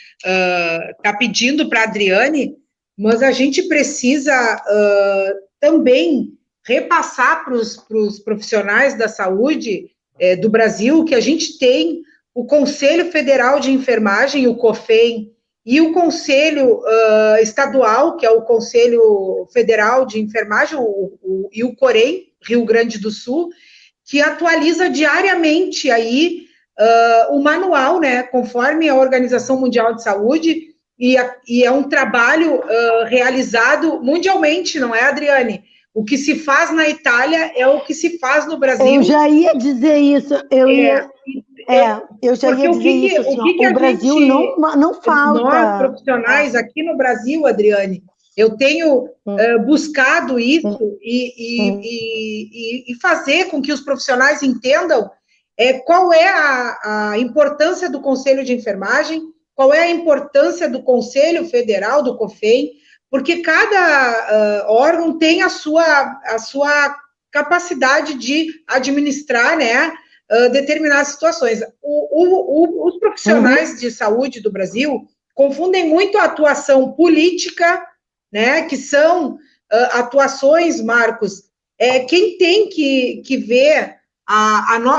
está pedindo para a Adriane, mas a gente precisa também repassar para os profissionais da saúde do Brasil que a gente tem o Conselho Federal de Enfermagem, o COFEM, e o Conselho Estadual, que é o Conselho Federal de Enfermagem, e o COREM, Rio Grande do Sul, que atualiza diariamente aí o manual, né, conforme a Organização Mundial de Saúde, e é um trabalho realizado mundialmente, não é, Adriane? O que se faz na Itália é o que se faz no Brasil. Eu já ia dizer isso, eu já ia dizer isso, assim, o Brasil não falta. Nós, profissionais, aqui no Brasil, Adriane, eu tenho buscado isso e fazer com que os profissionais entendam qual é a importância do Conselho de Enfermagem, qual é a importância do Conselho Federal, do COFEM, porque cada órgão tem a sua capacidade de administrar, né, determinadas situações. Os profissionais de saúde do Brasil confundem muito a atuação política, né, que são atuações, Marcos, quem tem que ver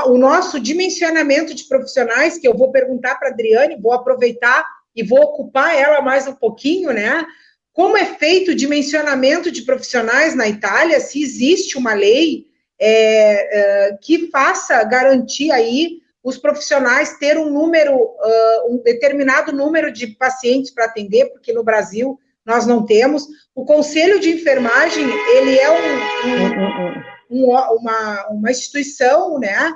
o nosso dimensionamento de profissionais, que eu vou perguntar para a Adriane, vou aproveitar e vou ocupar ela mais um pouquinho, né? Como é feito o dimensionamento de profissionais na Itália, se existe uma lei que faça garantir aí os profissionais ter um determinado número de pacientes para atender, porque no Brasil nós não temos. O Conselho de Enfermagem, ele é uma instituição, né,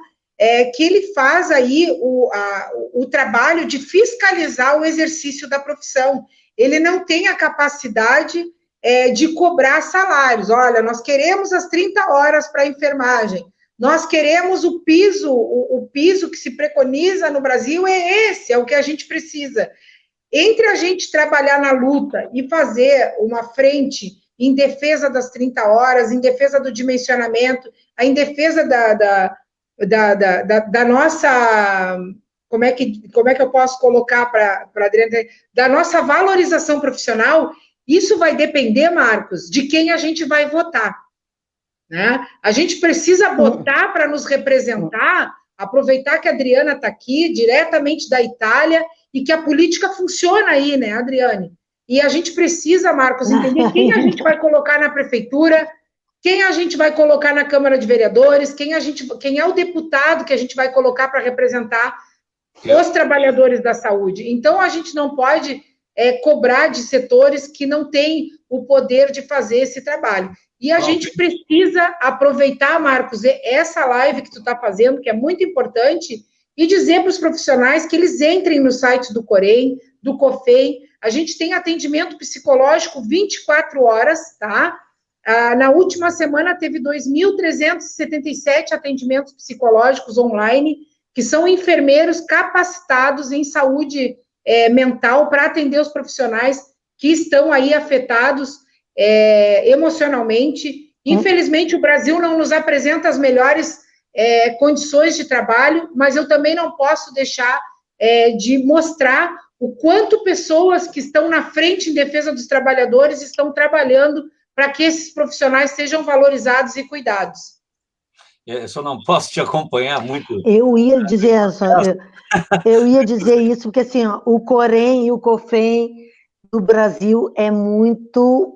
que ele faz aí o trabalho de fiscalizar o exercício da profissão. Ele não tem a capacidade de cobrar salários. Olha, nós queremos as 30 horas para a enfermagem, nós queremos o piso que se preconiza no Brasil é o que a gente precisa. Entre a gente trabalhar na luta e fazer uma frente em defesa das 30 horas, em defesa do dimensionamento, em defesa da nossa... Como é que eu posso colocar para Adriana? Da nossa valorização profissional, isso vai depender, Marcos, de quem a gente vai votar. Né? A gente precisa votar para nos representar, aproveitar que a Adriana está aqui, diretamente da Itália, e que a política funciona aí, né, Adriane? E a gente precisa, Marcos, entender quem a gente vai colocar na prefeitura, quem a gente vai colocar na Câmara de Vereadores, quem é o deputado que a gente vai colocar para representar os trabalhadores da saúde. Então, a gente não pode cobrar de setores que não têm o poder de fazer esse trabalho. E a gente precisa aproveitar, Marcos, essa live que tu está fazendo, que é muito importante, e dizer para os profissionais que eles entrem no site do COREM, do COFEM. A gente tem atendimento psicológico 24 horas, tá? Na última semana teve 2.377 atendimentos psicológicos online, que são enfermeiros capacitados em saúde mental para atender os profissionais que estão aí afetados emocionalmente. Infelizmente, o Brasil não nos apresenta as melhores condições de trabalho, mas eu também não posso deixar de mostrar o quanto pessoas que estão na frente em defesa dos trabalhadores estão trabalhando para que esses profissionais sejam valorizados e cuidados. Eu só não posso te acompanhar muito. Eu ia dizer isso, porque assim, ó, o COREM e o COFEM do Brasil é muito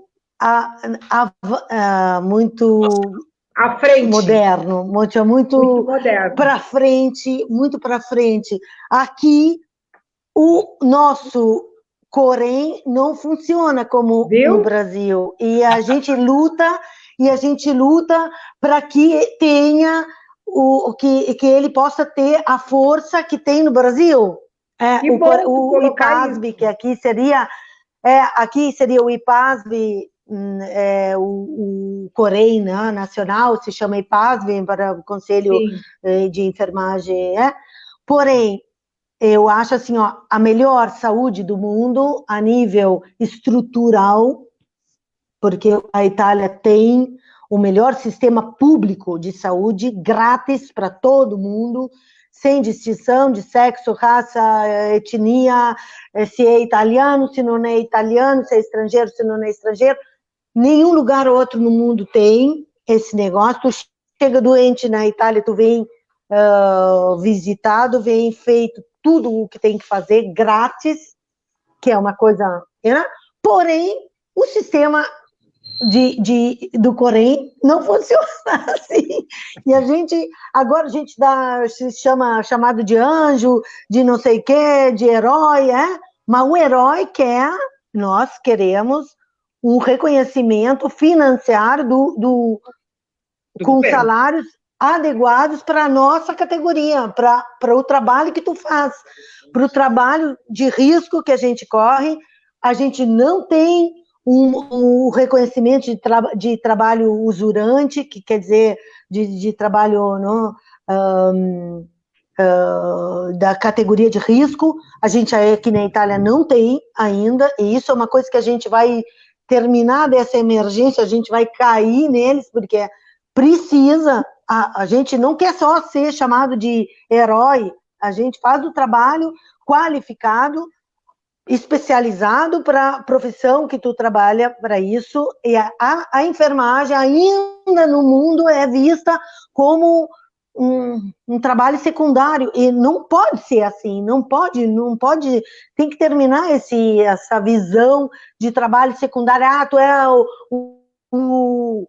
muito à frente, moderno, muito para frente, muito para frente. Aqui o nosso Corém não funciona como no Brasil, e a gente luta para que tenha que ele possa ter a força que tem no Brasil. O IPASB, que aqui seria o IPASB, o Corém, né, nacional, se chama IPASB, para o Conselho de Enfermagem. Porém, eu acho assim, ó, a melhor saúde do mundo a nível estrutural, porque a Itália tem o melhor sistema público de saúde, grátis para todo mundo, sem distinção de sexo, raça, etnia, se é italiano, se não é italiano, se é estrangeiro, se não é estrangeiro. Nenhum lugar outro no mundo tem esse negócio. Tu chega doente na Itália, tu vem visitado, vem feito tudo o que tem que fazer grátis, que é uma coisa, né? Porém, o sistema do Corém não funciona assim. E agora a gente se chamado de anjo, de não sei o quê, de herói, mas o herói nós queremos um reconhecimento financiário com salários adequados para a nossa categoria, para o trabalho que tu faz, para o trabalho de risco que a gente corre. A gente não tem um reconhecimento de trabalho usurante, que quer dizer de trabalho da categoria de risco. A gente aqui na Itália não tem ainda, e isso é uma coisa que a gente vai terminar dessa emergência, a gente vai cair neles, porque precisa. A gente não quer só ser chamado de herói, a gente faz o trabalho qualificado, especializado para a profissão que tu trabalha para isso, e a enfermagem ainda no mundo é vista como um trabalho secundário, e não pode ser assim, não pode, tem que terminar essa visão de trabalho secundário. Tu é o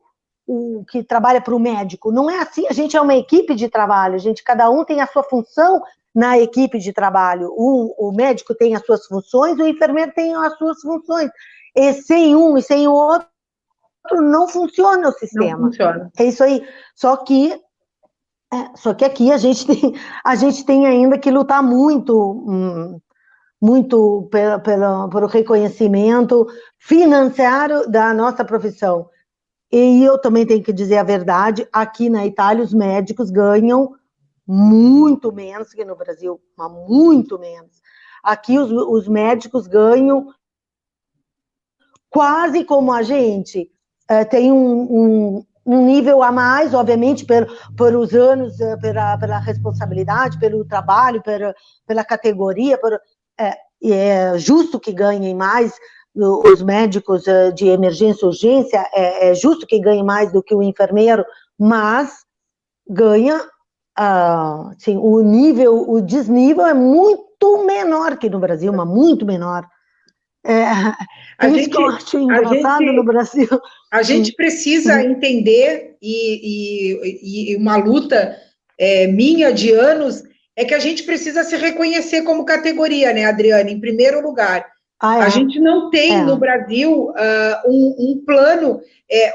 que trabalha para o médico. Não é assim, a gente é uma equipe de trabalho, cada um tem a sua função na equipe de trabalho. O médico tem as suas funções, o enfermeiro tem as suas funções. E sem um e sem o outro, não funciona o sistema. Não funciona. É isso aí. Só que aqui a gente tem ainda que lutar muito pelo reconhecimento financeiro da nossa profissão. E eu também tenho que dizer a verdade, aqui na Itália os médicos ganham muito menos que no Brasil, mas muito menos. Aqui os médicos ganham quase como a gente, tem um nível a mais, obviamente, por os anos, pela responsabilidade, pelo trabalho, pela categoria, e é justo que ganhem mais. Os médicos de emergência e urgência, é justo que ganhem mais do que o enfermeiro, mas ganha, assim, o desnível é muito menor que no Brasil, mas muito menor. Isso que eu acho engraçado no Brasil. A gente precisa entender, e uma luta minha de anos, é que a gente precisa se reconhecer como categoria, né, Adriana? Em primeiro lugar. A gente não tem no Brasil um plano.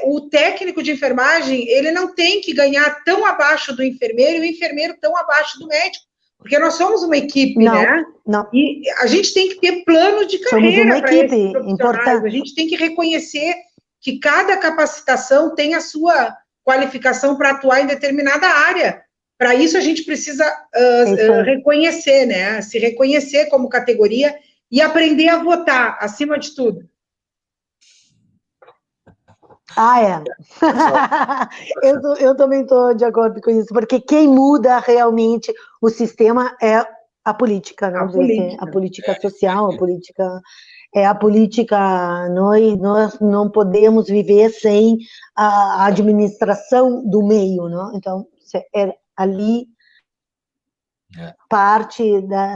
O técnico de enfermagem, ele não tem que ganhar tão abaixo do enfermeiro e o enfermeiro tão abaixo do médico, porque nós somos uma equipe, né? Não. E a gente tem que ter plano de carreira para esses profissionais. Importante. A gente tem que reconhecer que cada capacitação tem a sua qualificação para atuar em determinada área. Para isso, a gente precisa reconhecer, né? Se reconhecer como categoria e aprender a votar, acima de tudo. Eu também estou de acordo com isso, porque quem muda realmente o sistema é a política, não? A política social, a política. Nós não podemos viver sem a administração do meio, não? Então, ali parte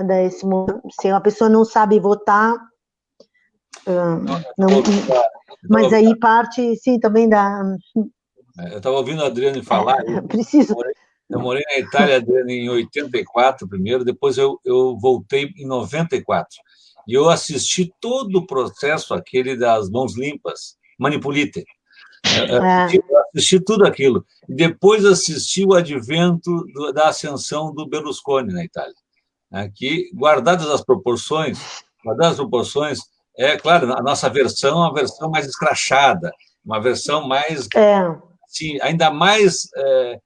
desse momento. Se a pessoa não sabe votar, Mas aí parte, sim, também da... Eu estava ouvindo a Adriane falar. Preciso. Eu morei na Itália, Adriane, em 84 primeiro, depois eu voltei em 94. E eu assisti todo o processo aquele das mãos limpas, Manipulite. Eu assisti tudo aquilo. E depois assisti o advento da ascensão do Berlusconi na Itália. Que, guardadas as proporções, é claro, a nossa versão é uma versão mais escrachada, uma versão mais, assim, ainda mais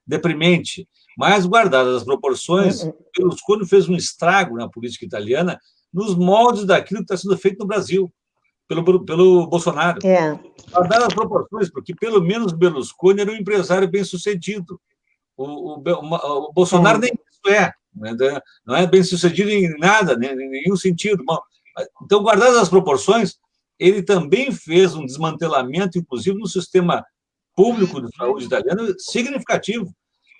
deprimente, mas guardadas as proporções, Berlusconi fez um estrago na política italiana nos moldes daquilo que está sendo feito no Brasil, pelo Bolsonaro. Guardadas as proporções, porque pelo menos Berlusconi era um empresário bem-sucedido. O Bolsonaro nem isso é. Não é bem sucedido em nada, em nenhum sentido. Então, guardadas as proporções, ele também fez um desmantelamento, inclusive, no sistema público de saúde italiano significativo.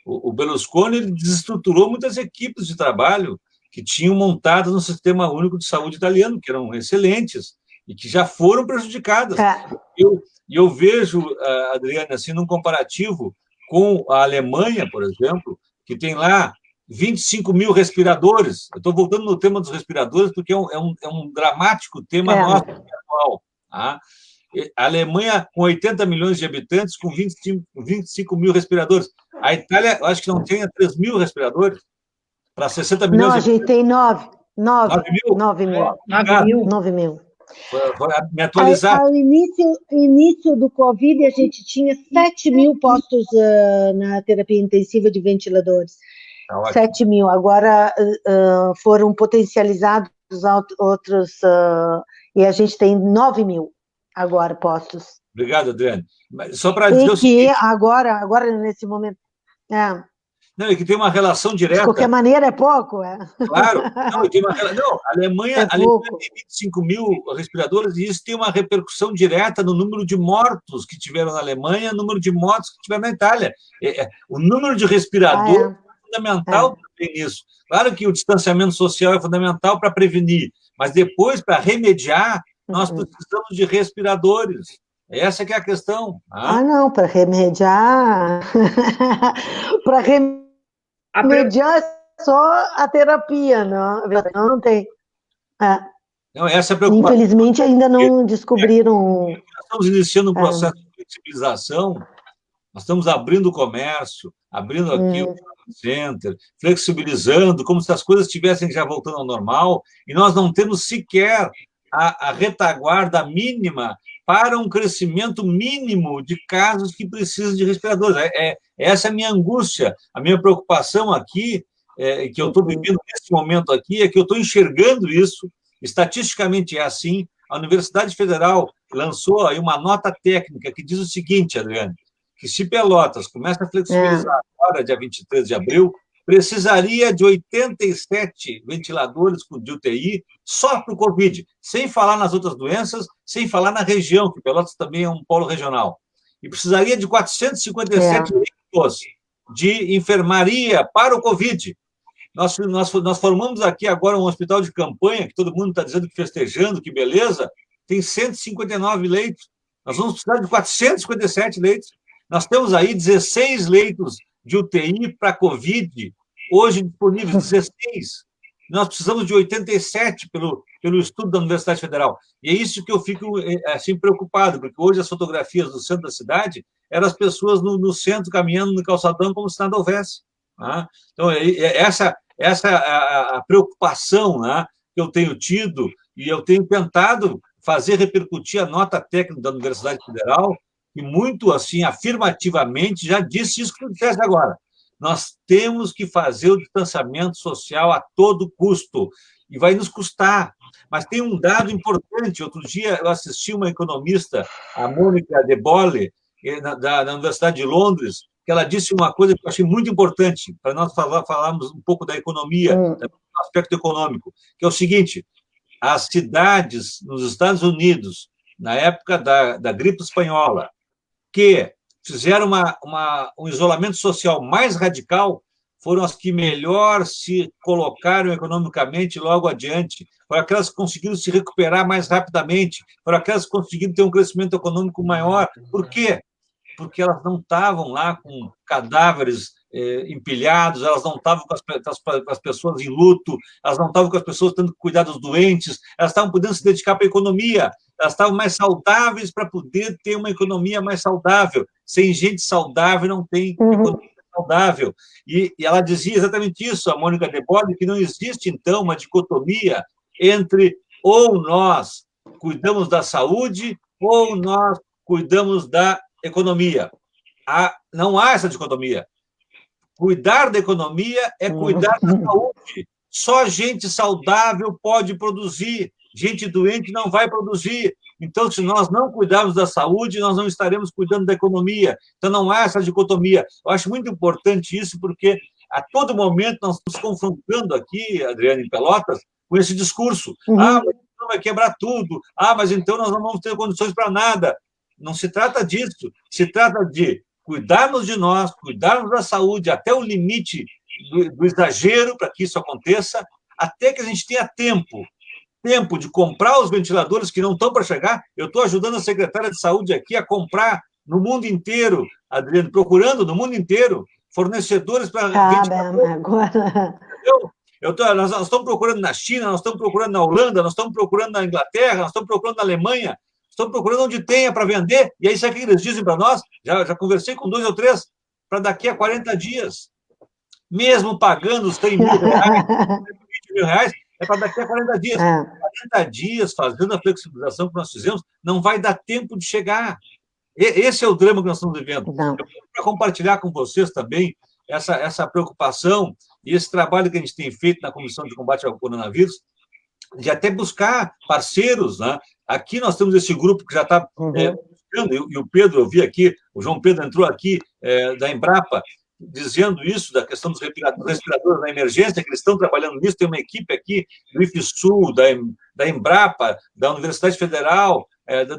O Berlusconi ele desestruturou muitas equipes de trabalho que tinham montadas no sistema único de saúde italiano, que eram excelentes e que já foram prejudicadas. Eu vejo, Adriane, assim, num comparativo com a Alemanha, por exemplo, que tem lá 25 mil respiradores. Eu estou voltando no tema dos respiradores, porque é um dramático tema nosso atual. A Alemanha, com 80 milhões de habitantes, com 25 mil respiradores. A Itália, eu acho que não tem 3 mil respiradores para 60 milhões de habitantes. Não, a gente tem 9 mil. Vou me atualizar. Ao início do Covid, a gente tinha 7 mil postos na terapia intensiva de ventiladores. 7 mil. Agora foram potencializados outros, e a gente tem 9 mil agora postos. Obrigado, Adriane. Só para dizer o seguinte... agora, nesse momento... Não, é que tem uma relação direta. De qualquer maneira, é pouco, Claro. A Alemanha tem 25 mil respiradores e isso tem uma repercussão direta no número de mortos que tiveram na Alemanha, no número de mortos que tiveram na Itália. O número de respiradores é fundamental também nisso. Claro que o distanciamento social é fundamental para prevenir, mas depois, para remediar, nós precisamos de respiradores. Essa que é a questão. Não, para remediar... para remediar só a terapia, não tem. Não, essa é a preocupação. Infelizmente, ainda não descobriram... Nós estamos iniciando um processo de flexibilização, nós estamos abrindo o comércio, abrindo aqui o center, flexibilizando, como se as coisas estivessem já voltando ao normal, e nós não temos sequer a retaguarda mínima para um crescimento mínimo de casos que precisam de respiradores. Essa é a minha angústia, a minha preocupação aqui, que eu estou vivendo nesse momento aqui, é que eu estou enxergando isso, estatisticamente é assim. A Universidade Federal lançou aí uma nota técnica que diz o seguinte, Adriane, que se Pelotas começa a flexibilizar agora, dia 23 de abril, precisaria de 87 ventiladores de UTI só para o Covid, sem falar nas outras doenças, sem falar na região, que Pelotas também é um polo regional. E precisaria de 457 leitos de enfermaria para o Covid. Nós formamos aqui agora um hospital de campanha, que todo mundo está dizendo que festejando, que beleza, tem 159 leitos. Nós vamos precisar de 457 leitos. Nós temos aí 16 leitos de UTI para Covid, hoje disponíveis 16. Nós precisamos de 87 pelo estudo da Universidade Federal. E é isso que eu fico assim, preocupado, porque hoje as fotografias do centro da cidade eram as pessoas no centro, caminhando no calçadão, como se nada houvesse. Então, essa é a preocupação que eu tenho tido, e eu tenho tentado fazer repercutir a nota técnica da Universidade Federal, que muito assim, afirmativamente, já disse isso que tu disseste agora. Nós temos que fazer o distanciamento social a todo custo, e vai nos custar. Mas tem um dado importante. Outro dia eu assisti uma economista, a Mônica De Bolle, da Universidade de Londres, que ela disse uma coisa que eu achei muito importante, para nós falarmos um pouco da economia, do aspecto econômico, que é o seguinte: as cidades nos Estados Unidos, na época da gripe espanhola, que fizeram um isolamento social mais radical, foram as que melhor se colocaram economicamente logo adiante, foram aquelas que conseguiram se recuperar mais rapidamente, foram aquelas que conseguiram ter um crescimento econômico maior. Por quê? Porque elas não estavam lá com cadáveres empilhados, elas não estavam com as pessoas em luto, elas não estavam com as pessoas tendo que cuidar dos doentes, elas estavam podendo se dedicar para a economia, elas estavam mais saudáveis para poder ter uma economia mais saudável. Sem gente saudável não tem economia saudável. E ela dizia exatamente isso, a Mônica de Bode, que não existe, então, uma dicotomia entre ou nós cuidamos da saúde ou nós cuidamos da economia. Não há essa dicotomia. Cuidar da economia é cuidar da saúde. Só gente saudável pode produzir. Gente doente não vai produzir. Então, se nós não cuidarmos da saúde, nós não estaremos cuidando da economia. Então, não há essa dicotomia. Eu acho muito importante isso, porque a todo momento nós estamos confrontando aqui, Adriana, em Pelotas, com esse discurso. Mas então vai quebrar tudo. Mas então nós não vamos ter condições para nada. Não se trata disso. Se trata de cuidarmos de nós, cuidarmos da saúde até o limite do exagero para que isso aconteça, até que a gente tenha tempo de comprar os ventiladores que não estão para chegar. Eu estou ajudando a secretária de saúde aqui a comprar no mundo inteiro, Adriano, procurando no mundo inteiro fornecedores para ventiladores. Agora... Nós estamos procurando na China, nós estamos procurando na Holanda, nós estamos procurando na Inglaterra, nós estamos procurando na Alemanha, estamos procurando onde tenha para vender, e aí sabe o que eles dizem para nós? Já conversei com 2 ou 3, para daqui a 40 dias. Mesmo pagando os 100 mil reais, 20 mil reais, é para daqui a 40 dias. 40 dias fazendo a flexibilização que nós fizemos, não vai dar tempo de chegar. Esse é o drama que nós estamos vivendo. Eu quero compartilhar com vocês também essa preocupação e esse trabalho que a gente tem feito na Comissão de Combate ao Coronavírus, de até buscar parceiros, né? Aqui nós temos esse grupo que já está buscando, e o Pedro, eu vi aqui, o João Pedro entrou aqui, da Embrapa, dizendo isso, da questão dos respiradores na emergência, que eles estão trabalhando nisso, tem uma equipe aqui do IFSU, da Embrapa, da Universidade Federal,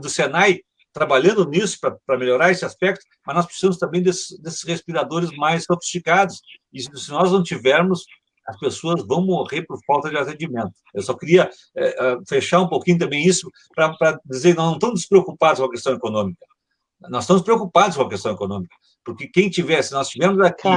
do Senai, trabalhando nisso para melhorar esse aspecto, mas nós precisamos também desses respiradores mais sofisticados, e se nós não tivermos, as pessoas vão morrer por falta de atendimento. Eu só queria fechar um pouquinho também isso, para dizer que nós não estamos despreocupados com a questão econômica, nós estamos preocupados com a questão econômica, porque se nós tivermos aqui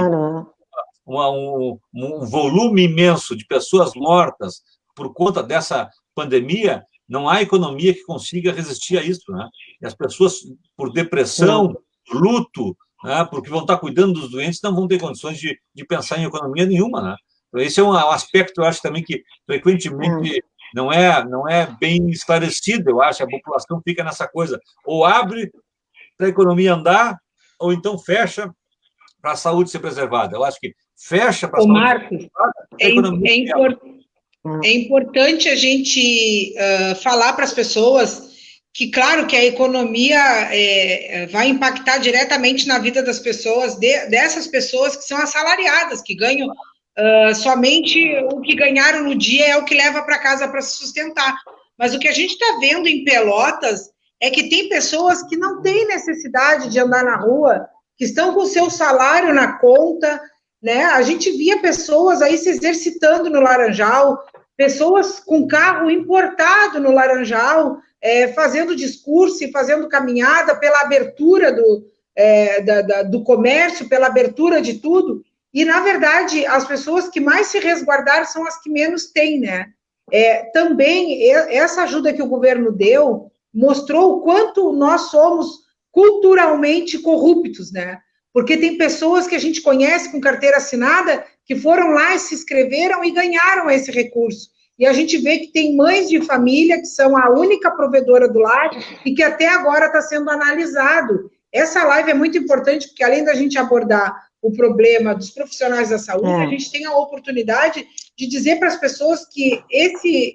um volume imenso de pessoas mortas por conta dessa pandemia, não há economia que consiga resistir a isso, né? E as pessoas, por depressão, luto, né, porque vão estar cuidando dos doentes, não vão ter condições de pensar em economia nenhuma, né? Então, esse é um aspecto, eu acho, também que, frequentemente, não é bem esclarecido, eu acho, a população fica nessa coisa, ou abre para a economia andar, ou então fecha para a saúde ser preservada. Eu acho que fecha para a saúde ser preservada, a economia é importante a gente falar para as pessoas que, claro, que a economia vai impactar diretamente na vida das pessoas, dessas pessoas que são assalariadas, que ganham somente o que ganharam no dia é o que leva para casa para se sustentar. Mas o que a gente está vendo em Pelotas é que tem pessoas que não têm necessidade de andar na rua, que estão com o seu salário na conta, né? A gente via pessoas aí se exercitando no Laranjal, pessoas com carro importado no Laranjal, fazendo discurso e fazendo caminhada pela abertura do comércio, pela abertura de tudo. E, na verdade, as pessoas que mais se resguardaram são as que menos têm, né? Também, essa ajuda que o governo deu mostrou o quanto nós somos culturalmente corruptos, né? Porque tem pessoas que a gente conhece com carteira assinada que foram lá e se inscreveram e ganharam esse recurso. E a gente vê que tem mães de família que são a única provedora do lar e que até agora está sendo analisado. Essa live é muito importante porque, além da gente abordar o problema dos profissionais da saúde, a gente tem a oportunidade de dizer para as pessoas que esse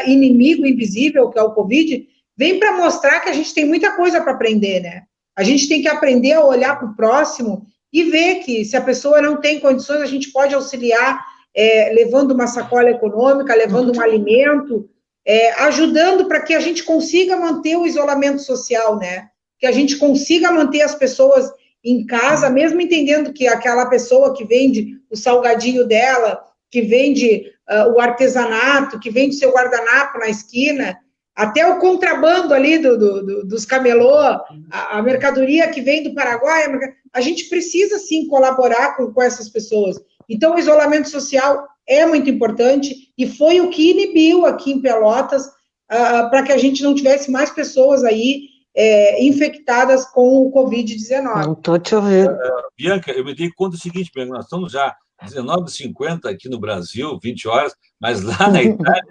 inimigo invisível, que é o Covid, vem para mostrar que a gente tem muita coisa para aprender, né? A gente tem que aprender a olhar para o próximo e ver que, se a pessoa não tem condições, a gente pode auxiliar levando uma sacola econômica, levando um alimento, ajudando para que a gente consiga manter o isolamento social, né? Que a gente consiga manter as pessoas em casa, mesmo entendendo que aquela pessoa que vende o salgadinho dela, que vende o artesanato, que vende seu guardanapo na esquina, até o contrabando ali dos camelô, a mercadoria que vem do Paraguai, a gente precisa, sim, colaborar com essas pessoas. Então, o isolamento social é muito importante e foi o que inibiu aqui em Pelotas para que a gente não tivesse mais pessoas aí infectadas com o Covid-19. Não estou te ouvindo. Bianca, eu me dei conta do seguinte, Bianca, nós estamos já 19h50 aqui no Brasil, 20 horas, mas lá na Itália,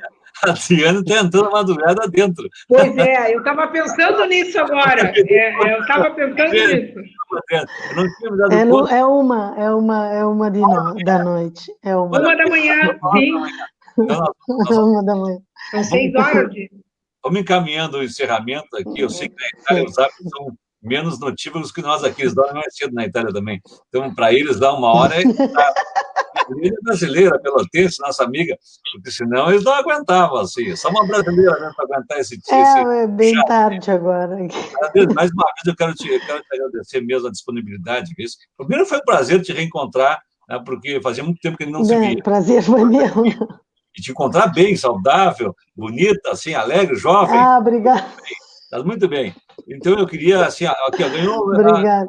a Adriana está entrando a madrugada dentro. Pois é, eu estava pensando nisso agora. Eu estava pensando nisso. Eu não tinha me dado conta. É uma da noite. É uma da manhã, sim. Uma da manhã. São 6 horas. Vamos encaminhando o encerramento aqui. Eu sei que na Itália os hábitos são menos notívagos que nós aqui. Eles dormem mais cedo na Itália também. Então, para eles, dar 1 hora é brasileira, pelotense, nossa amiga, porque senão eles não aguentavam, assim. Só uma brasileira mesmo para aguentar esse é bem chato. Tarde agora. Mais uma vez, eu quero te agradecer mesmo a disponibilidade. Primeiro, foi um prazer te reencontrar, né, porque fazia muito tempo que ele não se via. Prazer foi meu. E te encontrar bem, saudável, bonita, assim, alegre, jovem. Obrigada. Está muito bem. Então, eu queria, assim, aqui, ganhou... Obrigada.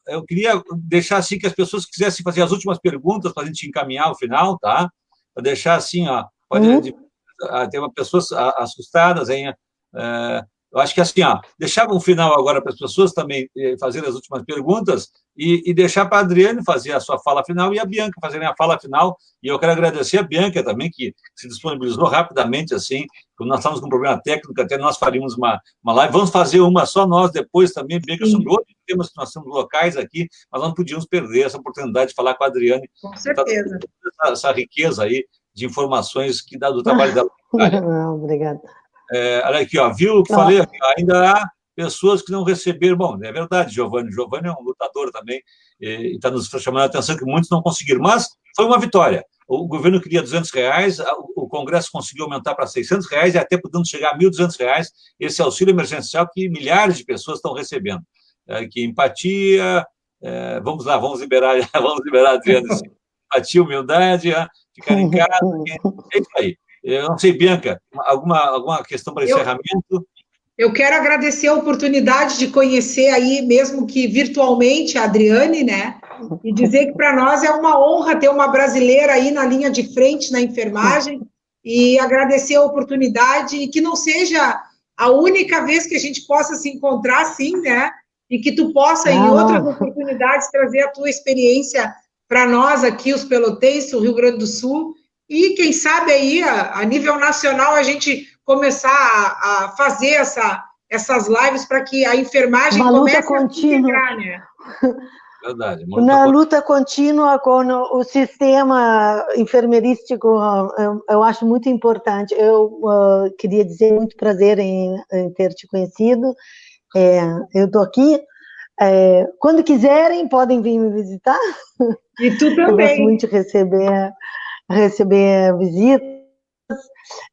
Eu queria deixar, assim, que as pessoas quisessem fazer as últimas perguntas para a gente encaminhar ao final, tá? Para deixar, assim, pode ter pessoas assustadas, hein? Eu acho que, assim, deixar um final agora para as pessoas também fazerem as últimas perguntas e deixar para a Adriane fazer a sua fala final e a Bianca fazerem a fala final. E eu quero agradecer a Bianca também, que se disponibilizou rapidamente, assim, quando nós estávamos com um problema técnico, até nós faríamos uma live. Vamos fazer uma só nós depois também, Bianca, sobre outros temas que nós temos locais aqui, mas não podíamos perder essa oportunidade de falar com a Adriane. Com certeza. Essa riqueza aí de informações que dá do trabalho dela. Obrigada. Olha aqui, viu o que falei? Ainda há pessoas que não receberam. Bom, é verdade, Giovanni. Giovanni é um lutador também, e está nos chamando a atenção que muitos não conseguiram, mas foi uma vitória. O governo queria R$200, o Congresso conseguiu aumentar para R$600 e até podendo chegar a R$1.200, esse auxílio emergencial que milhares de pessoas estão recebendo. Que empatia, vamos lá, vamos liberar a Adriana. Empatia, humildade, ficar em casa, é isso aí. Eu não sei, Bianca, alguma questão para encerramento? Eu quero agradecer a oportunidade de conhecer aí, mesmo que virtualmente, a Adriane, né? E dizer que para nós é uma honra ter uma brasileira aí na linha de frente na enfermagem e agradecer a oportunidade e que não seja a única vez que a gente possa se encontrar, sim, né? E que tu possa, em outras oportunidades, trazer a tua experiência para nós aqui, os pelotenses, o Rio Grande do Sul. E, quem sabe, aí, a nível nacional, a gente começar a fazer essas lives para que a enfermagem comece a se integrar, né? Verdade. Na luta contínua com o sistema enfermeirístico, eu acho muito importante. Eu queria dizer muito prazer em ter te conhecido. Eu estou aqui. Quando quiserem, podem vir me visitar. E tu também. Eu gosto muito de receber visitas.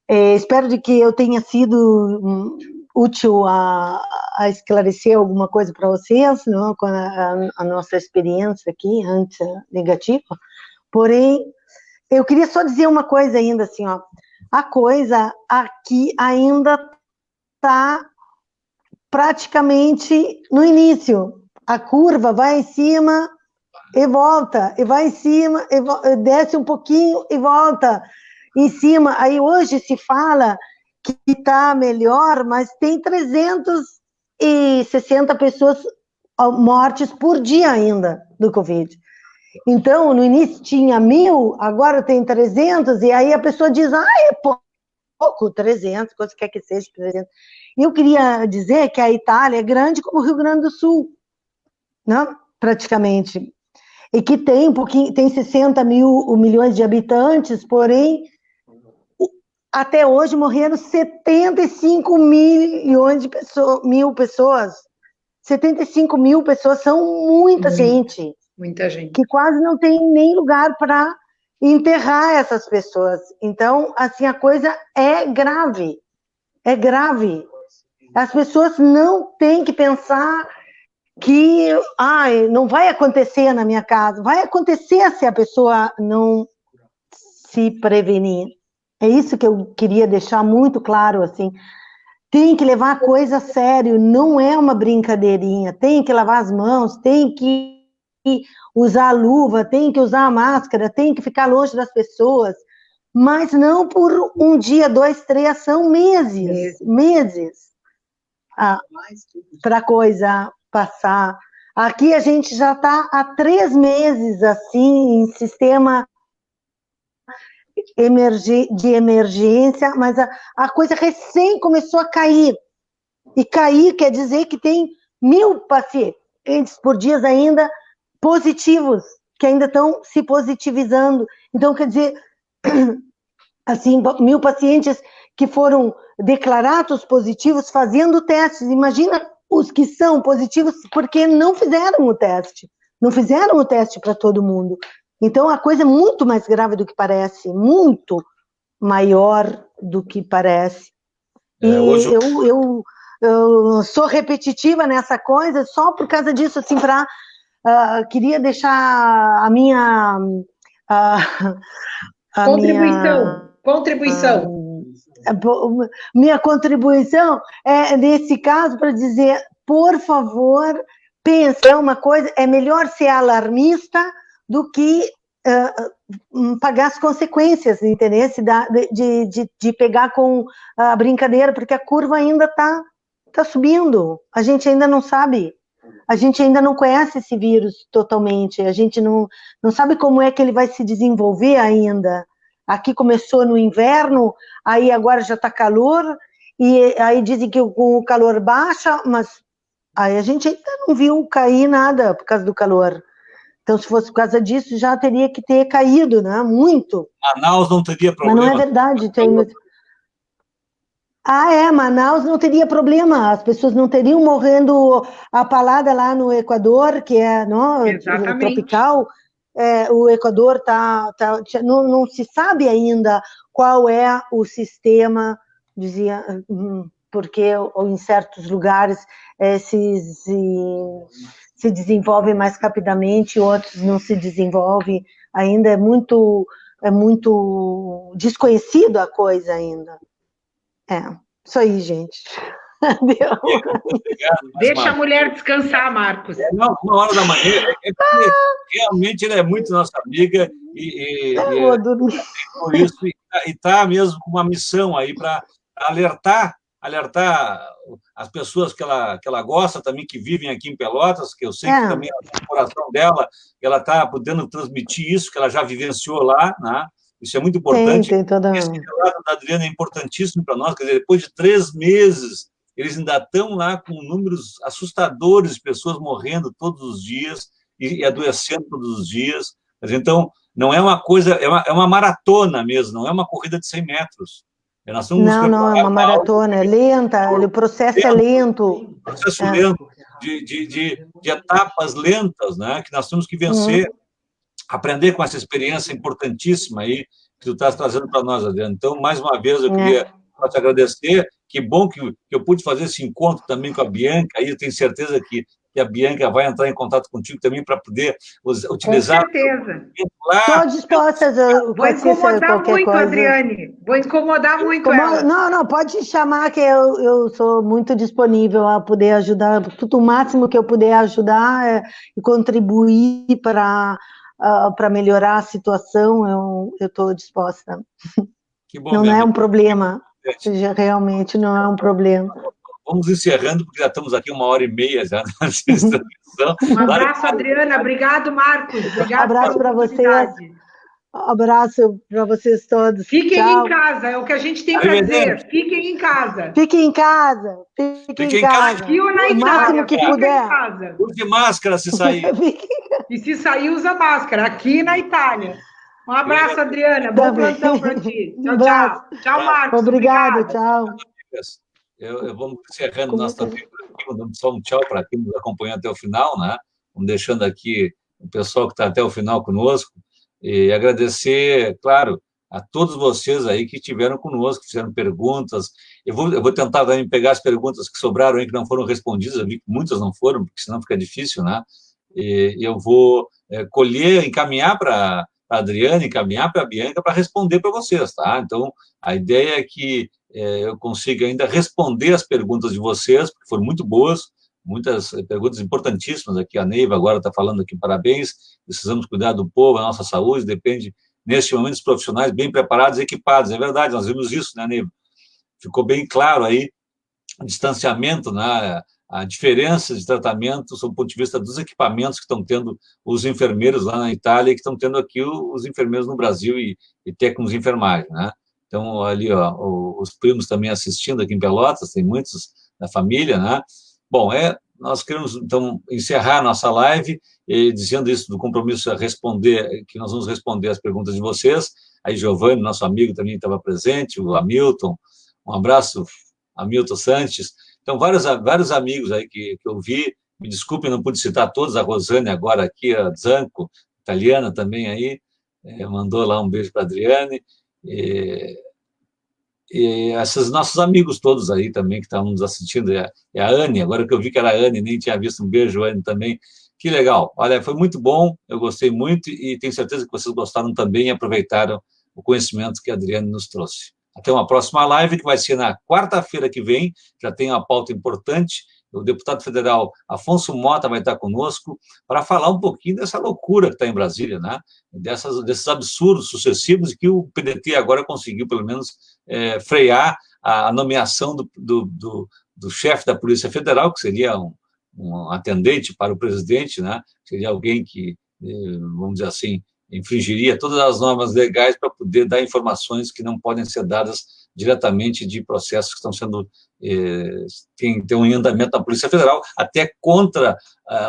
Espero de que eu tenha sido útil a esclarecer alguma coisa para vocês, não? Com a nossa experiência aqui, antes negativa. Porém, eu queria só dizer uma coisa ainda, assim, a coisa aqui ainda está praticamente no início. A curva vai em cima e volta, e vai em cima, e desce um pouquinho e volta em cima. Aí hoje se fala que está melhor, mas tem 360 pessoas mortes por dia ainda do Covid. Então, no início tinha 1.000, agora tem 300, e aí a pessoa diz, é pouco, 300, quanto quer que seja 300. E eu queria dizer que a Itália é grande como o Rio Grande do Sul, não? Praticamente. E que tem 60 milhões de habitantes, porém, até hoje morreram 75 milhões de pessoas. 75 mil pessoas são muita gente. Muita gente. Que quase não tem nem lugar para enterrar essas pessoas. Então, assim, a coisa é grave. É grave. As pessoas não têm que pensar que não vai acontecer na minha casa. Vai acontecer se a pessoa não se prevenir. É isso que eu queria deixar muito claro, assim. Tem que levar a coisa a sério, não é uma brincadeirinha. Tem que lavar as mãos, tem que usar a luva, tem que usar a máscara, tem que ficar longe das pessoas, mas não por um dia, 2, 3, são meses para a coisa passar. Aqui a gente já está há 3 meses assim, em sistema de emergência, mas a coisa recém começou a cair. E cair quer dizer que tem 1000 pacientes por dia ainda positivos, que ainda estão se positivizando. Então, quer dizer, assim, 1000 pacientes que foram declarados positivos fazendo testes. Imagina os que são positivos porque não fizeram o teste. Não fizeram o teste para todo mundo. Então, a coisa é muito mais grave do que parece, muito maior do que parece. E hoje eu sou repetitiva nessa coisa só por causa disso, assim, queria deixar a minha... Contribuição. Minha contribuição é, nesse caso, para dizer, por favor, pense, uma coisa, é melhor ser alarmista do que pagar as consequências, entendeu? De pegar com a brincadeira, porque a curva ainda está subindo, a gente ainda não sabe, a gente ainda não conhece esse vírus totalmente, a gente não sabe como é que ele vai se desenvolver ainda. Aqui começou no inverno, aí agora já está calor, e aí dizem que com o calor baixa, mas aí a gente ainda não viu cair nada por causa do calor. Então, se fosse por causa disso, já teria que ter caído, né? Muito. Manaus não teria problema. Mas não é verdade. Manaus não teria problema. As pessoas não teriam morrendo apalada lá no Equador, que é tropical. O Equador não se sabe ainda qual é o sistema, dizia, porque em certos lugares se desenvolve mais rapidamente, outros não se desenvolvem, ainda é muito desconhecido a coisa ainda. Isso aí, gente. Obrigado, deixa a mulher descansar, Marcos. Não, 1h da manhã, realmente ela é muito nossa amiga eu vou dormir. Por isso, e está mesmo com uma missão aí para alertar as pessoas que ela gosta também, que vivem aqui em Pelotas, que eu sei que também no coração dela, ela está podendo transmitir isso, que ela já vivenciou lá, né? Isso é muito importante. Esse relato da Adriana é importantíssimo para nós, quer dizer, depois de 3 meses, eles ainda estão lá com números assustadores de pessoas morrendo todos os dias e adoecendo todos os dias. Então, não é uma coisa, é uma maratona mesmo, não é uma corrida de 100 metros. Não, é uma maratona, é lenta, o processo é lento. Processo lento, de etapas lentas, né, que nós temos que vencer, aprender com essa experiência importantíssima aí que tu estás trazendo para nós, Adriana. Então, mais uma vez, eu queria te agradecer. Que bom que eu pude fazer esse encontro também com a Bianca, aí eu tenho certeza que a Bianca vai entrar em contato contigo também para poder utilizar... Com certeza. Estou disposta a... Vou incomodar muito, Adriane. Vou incomodar muito ela. Não, pode chamar que eu sou muito disponível a poder ajudar. Tudo o máximo que eu puder ajudar e contribuir para melhorar a situação, eu estou disposta. Que bom, não é um problema. Realmente não é um problema. Vamos encerrando, porque já estamos aqui 1h30 já na transmissão. Um abraço, Adriana. Obrigado, Marcos. Obrigado. Abraço para vocês. Abraço para vocês todos. Fiquem em casa, é o que a gente tem para dizer. Fiquem em casa. Fiquem em casa. Fiquem em casa. Aqui ou na Itália, que puder. Use máscara se sair. E se sair, usa máscara. Aqui na Itália. Um abraço, Adriana. Bom plantão para ti. Tchau, tchau. Tchau, Marcos. Obrigado, tchau. Vamos encerrando nossa vida aqui, mandando só um tchau para quem nos acompanhou até o final, né? Vamos deixando aqui o pessoal que está até o final conosco e agradecer, claro, a todos vocês aí que estiveram conosco, que fizeram perguntas. Eu vou tentar também pegar as perguntas que sobraram aí, que não foram respondidas, eu vi que muitas não foram, porque senão fica difícil, né? E eu vou colher, encaminhar para a Adriana, encaminhar para a Bianca para responder para vocês, tá? Então, a ideia é que eu consiga ainda responder as perguntas de vocês, porque foram muito boas, muitas perguntas importantíssimas aqui. A Neiva agora está falando aqui, parabéns, precisamos cuidar do povo, a nossa saúde depende, neste momento, dos profissionais bem preparados e equipados. É verdade, nós vimos isso, né, Neiva? Ficou bem claro aí o distanciamento, né, a diferença de tratamento sob o ponto de vista dos equipamentos que estão tendo os enfermeiros lá na Itália e que estão tendo aqui os enfermeiros no Brasil e técnicos de enfermagem, né? Então, ali, ó, os primos também assistindo aqui em Pelotas, tem muitos da família, né? Bom, nós queremos, então, encerrar nossa live dizendo isso, do compromisso a responder, que nós vamos responder as perguntas de vocês. Aí, Giovanni, nosso amigo, também estava presente, o Hamilton, um abraço, Hamilton Sanches. Então, vários amigos aí que eu vi, me desculpem, não pude citar todos, a Rosane agora aqui, a Zanco, italiana também aí, mandou lá um beijo para a Adriane, e esses nossos amigos todos aí também que estavam nos assistindo, a Anne, agora que eu vi que era a Anne, nem tinha visto, um beijo, Anne, também, que legal, olha, foi muito bom, eu gostei muito, e tenho certeza que vocês gostaram também e aproveitaram o conhecimento que a Adriane nos trouxe. Até uma próxima live, que vai ser na quarta-feira que vem, já tem uma pauta importante, o deputado federal Afonso Mota vai estar conosco para falar um pouquinho dessa loucura que está em Brasília, né? Desses absurdos sucessivos que o PDT agora conseguiu, pelo menos, frear a nomeação do chefe da Polícia Federal, que seria um atendente para o presidente, né? Seria alguém que, vamos dizer assim, infringiria todas as normas legais para poder dar informações que não podem ser dadas diretamente de processos que estão sendo, tem um andamento da Polícia Federal, até contra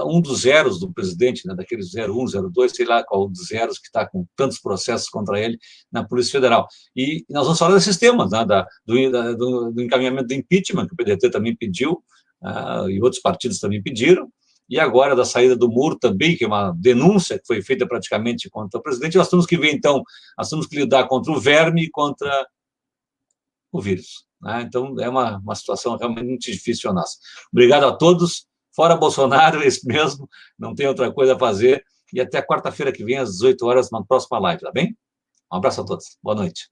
um dos zeros do presidente, né, daqueles 01, 02, sei lá qual dos zeros que está com tantos processos contra ele na Polícia Federal. E nós vamos falar desses temas, né, do encaminhamento do impeachment, que o PDT também pediu, e outros partidos também pediram, e agora da saída do muro também, que é uma denúncia que foi feita praticamente contra o presidente. Nós temos que ver, então, nós temos que lidar contra o verme e contra o vírus, né? Então, é uma situação realmente muito difícil a nossa. Obrigado a todos, fora Bolsonaro, esse mesmo, não tem outra coisa a fazer, e até quarta-feira que vem, às 18 horas, na próxima live, tá bem? Um abraço a todos, boa noite.